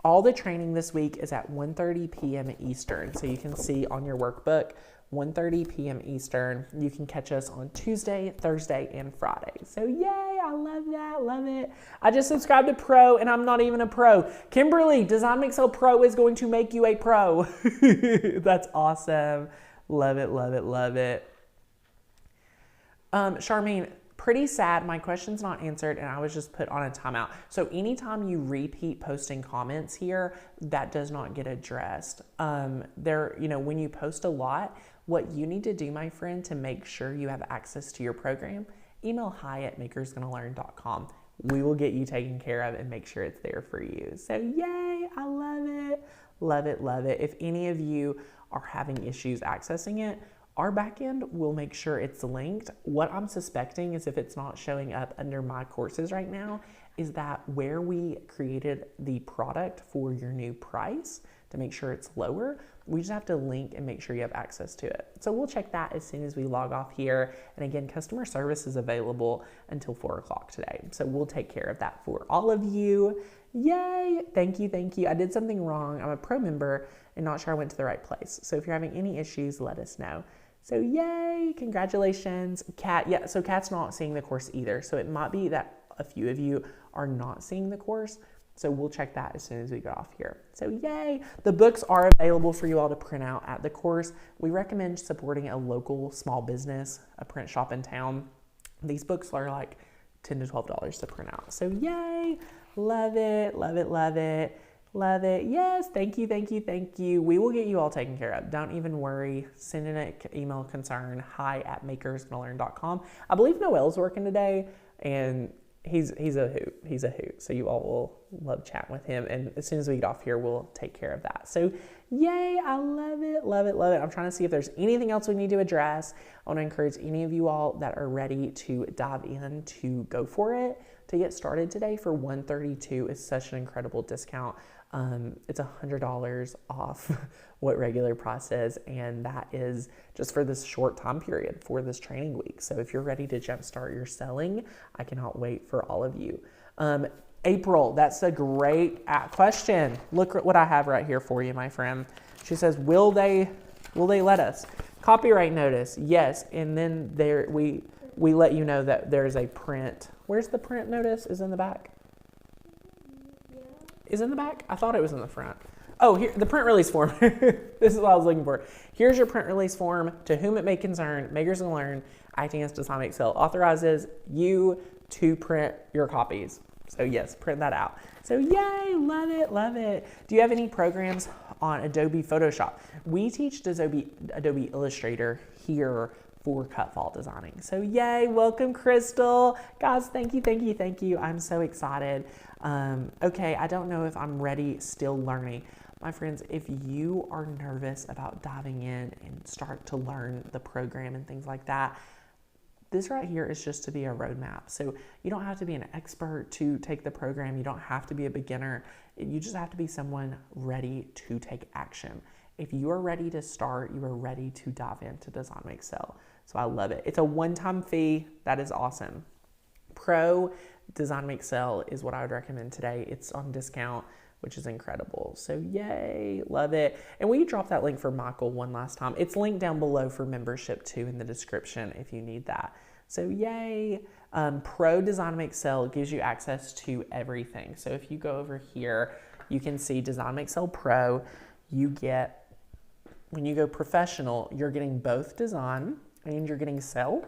All the training this week is at 1:30 p.m. Eastern. So you can see on your workbook, 1:30 p.m. Eastern. You can catch us on Tuesday, Thursday, and Friday. So yay, I love that, love it. I just subscribed to Pro and I'm not even a pro. Kimberly, Design Make Sell Pro is going to make you a pro. That's awesome. Love it, love it, love it. Charmaine, pretty sad. My question's not answered and I was just put on a timeout. So anytime you repeat posting comments here, that does not get addressed. When you post a lot, what you need to do, my friend, to make sure you have access to your program, email hi@makersgonnalearn.com. We will get you taken care of and make sure it's there for you. So yay, I love it. Love it, love it. If any of you are having issues accessing it, our backend will make sure it's linked. What I'm suspecting is if it's not showing up under my courses right now, is that where we created the product for your new price to make sure it's lower, we just have to link and make sure you have access to it. So we'll check that as soon as we log off here. And again, customer service is available until 4 o'clock today. So we'll take care of that for all of you. Yay, thank you, thank you. I did something wrong. I'm a pro member and not sure I went to the right place. So if you're having any issues, let us know. So yay, congratulations. Kat, yeah, so Kat's not seeing the course either. So it might be that a few of you are not seeing the course. So we'll check that as soon as we get off here. So yay, the books are available for you all to print out at the course. We recommend supporting a local small business, a print shop in town. These books are like $10 to $12 to print out. So yay, love it, love it, love it. Love it. Yes. Thank you. Thank you. Thank you. We will get you all taken care of. Don't even worry. Send in an email concern, hi@makersgonnalearn.com. I believe Noel's working today and he's a hoot. He's a hoot. So you all will love chatting with him. And as soon as we get off here, we'll take care of that. So yay. I love it. Love it. Love it. I'm trying to see if there's anything else we need to address. I want to encourage any of you all that are ready to dive in to go for it. To get started today for $132 is such an incredible discount. It's $100 off what regular price is, and that is just for this short time period for this training week. So if you're ready to jumpstart your selling, I cannot wait for all of you. April, that's a great question. Look at what I have right here for you, my friend. She says, will they let us? Copyright notice, yes, and then we let you know that there's a print. Where's the print notice? Is in the back? Is in the back? I thought it was in the front. Oh, here, the print release form. This is what I was looking for. Here's your print release form. To whom it may concern, Makers Gonna Learn, acting as Design Excel, authorizes you to print your copies. So yes, print that out. So yay, love it, love it. Do you have any programs on Adobe Photoshop? We teach Adobe Illustrator here for cut fall designing. So yay, welcome Crystal. Guys, thank you, thank you, thank you. I'm so excited. Okay, I don't know if I'm ready, still learning. My friends, if you are nervous about diving in and start to learn the program and things like that, this right here is just to be a roadmap. So you don't have to be an expert to take the program. You don't have to be a beginner. You just have to be someone ready to take action. If you are ready to start, you are ready to dive into Design Make Sell. So I love it. It's a one-time fee. That is awesome. Pro Design Make Sell is what I would recommend today. It's on discount, which is incredible. So yay, love it. And will you drop that link for Michael one last time? It's linked down below for membership too in the description if you need that. So yay. Pro Design Make Sell gives you access to everything. So if you go over here, you can see Design Make Sell Pro. You get, when you go professional, you're getting both design and you're getting sell.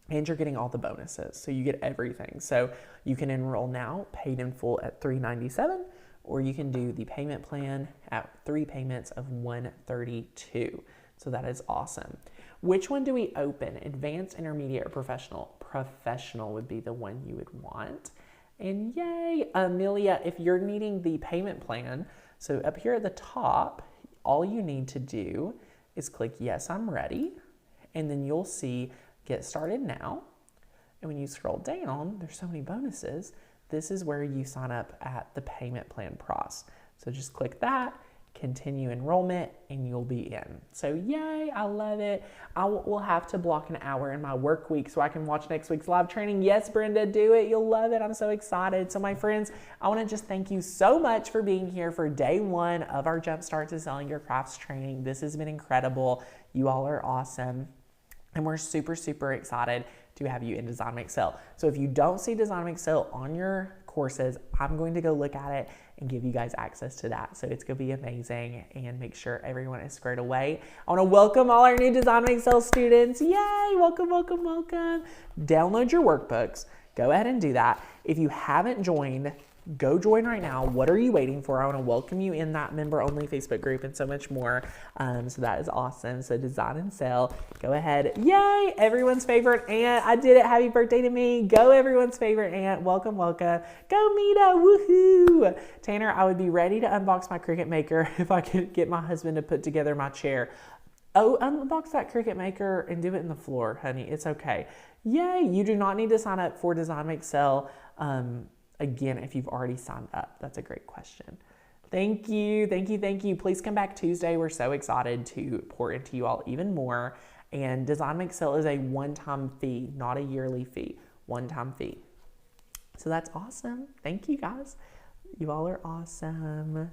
And you're getting all the bonuses. So you get everything. So you can enroll now, paid in full at $397, or you can do the payment plan at 3 payments of $132. So that is awesome. Which one do we open? Advanced, intermediate, or professional? Professional would be the one you would want. And yay, Amelia, if you're needing the payment plan, so up here at the top, all you need to do is click yes, I'm ready. And then you'll see Get Started Now. And when you scroll down, there's so many bonuses. This is where you sign up at the payment plan pros. So just click that, continue enrollment, and you'll be in. So yay, I love it. I will have to block an hour in my work week so I can watch next week's live training. Yes, Brenda, do it. You'll love it. I'm so excited. So my friends, I want to just thank you so much for being here for day 1 of our Jumpstart to Selling Your Crafts training. This has been incredible. You all are awesome. And we're super, super excited to have you in Design Make Sell. So if you don't see Design Make Sell on your courses, I'm going to go look at it and give you guys access to that. So it's going to be amazing and make sure everyone is squared away. I want to welcome all our new Design Make Sell students. Yay! Welcome, welcome, welcome. Download your workbooks. Go ahead and do that. If you haven't joined, go join right now. What are you waiting for? I want to welcome you in that member-only Facebook group and so much more. So that is awesome. So Design and Sell. Go ahead. Yay! Everyone's favorite aunt. I did it. Happy birthday to me. Go everyone's favorite aunt. Welcome, welcome. Go Mita. Woohoo! Tanner, I would be ready to unbox my Cricut Maker if I could get my husband to put together my chair. Oh, unbox that Cricut Maker and do it in the floor, honey. It's okay. Yay! You do not need to sign up for Design Make Sell. Again, if you've already signed up. That's a great question. Thank you, thank you, thank you. Please come back Tuesday. We're so excited to pour into you all even more. And Design Make Sell is a one-time fee, not a yearly fee, one-time fee. So that's awesome. Thank you guys. You all are awesome.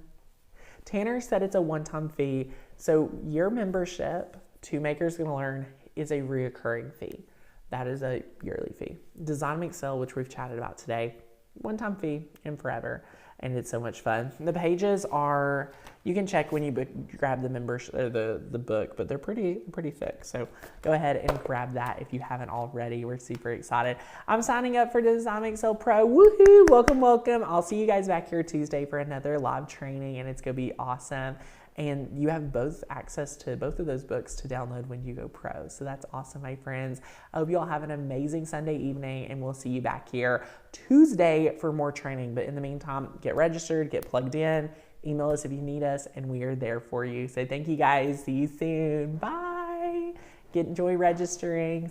Tanner said it's a one-time fee. So your membership Two Makers Gonna Learn is a reoccurring fee. That is a yearly fee. Design Make Sell, which we've chatted about today, one-time fee and forever. And it's so much fun. The pages are, you can check when you grab the membership, the book, but they're pretty thick. So go ahead and grab that if you haven't already. We're super excited. I'm signing up for Design Make Sell Pro. Woohoo! Welcome, welcome. I'll see you guys back here Tuesday for another live training, and it's gonna be awesome. And you have both access to both of those books to download when you go pro. So that's awesome, my friends. I hope you all have an amazing Sunday evening, and we'll see you back here Tuesday for more training. But in the meantime, get registered, get plugged in, email us if you need us, and we are there for you. So thank you guys. See you soon. Bye. Enjoy registering.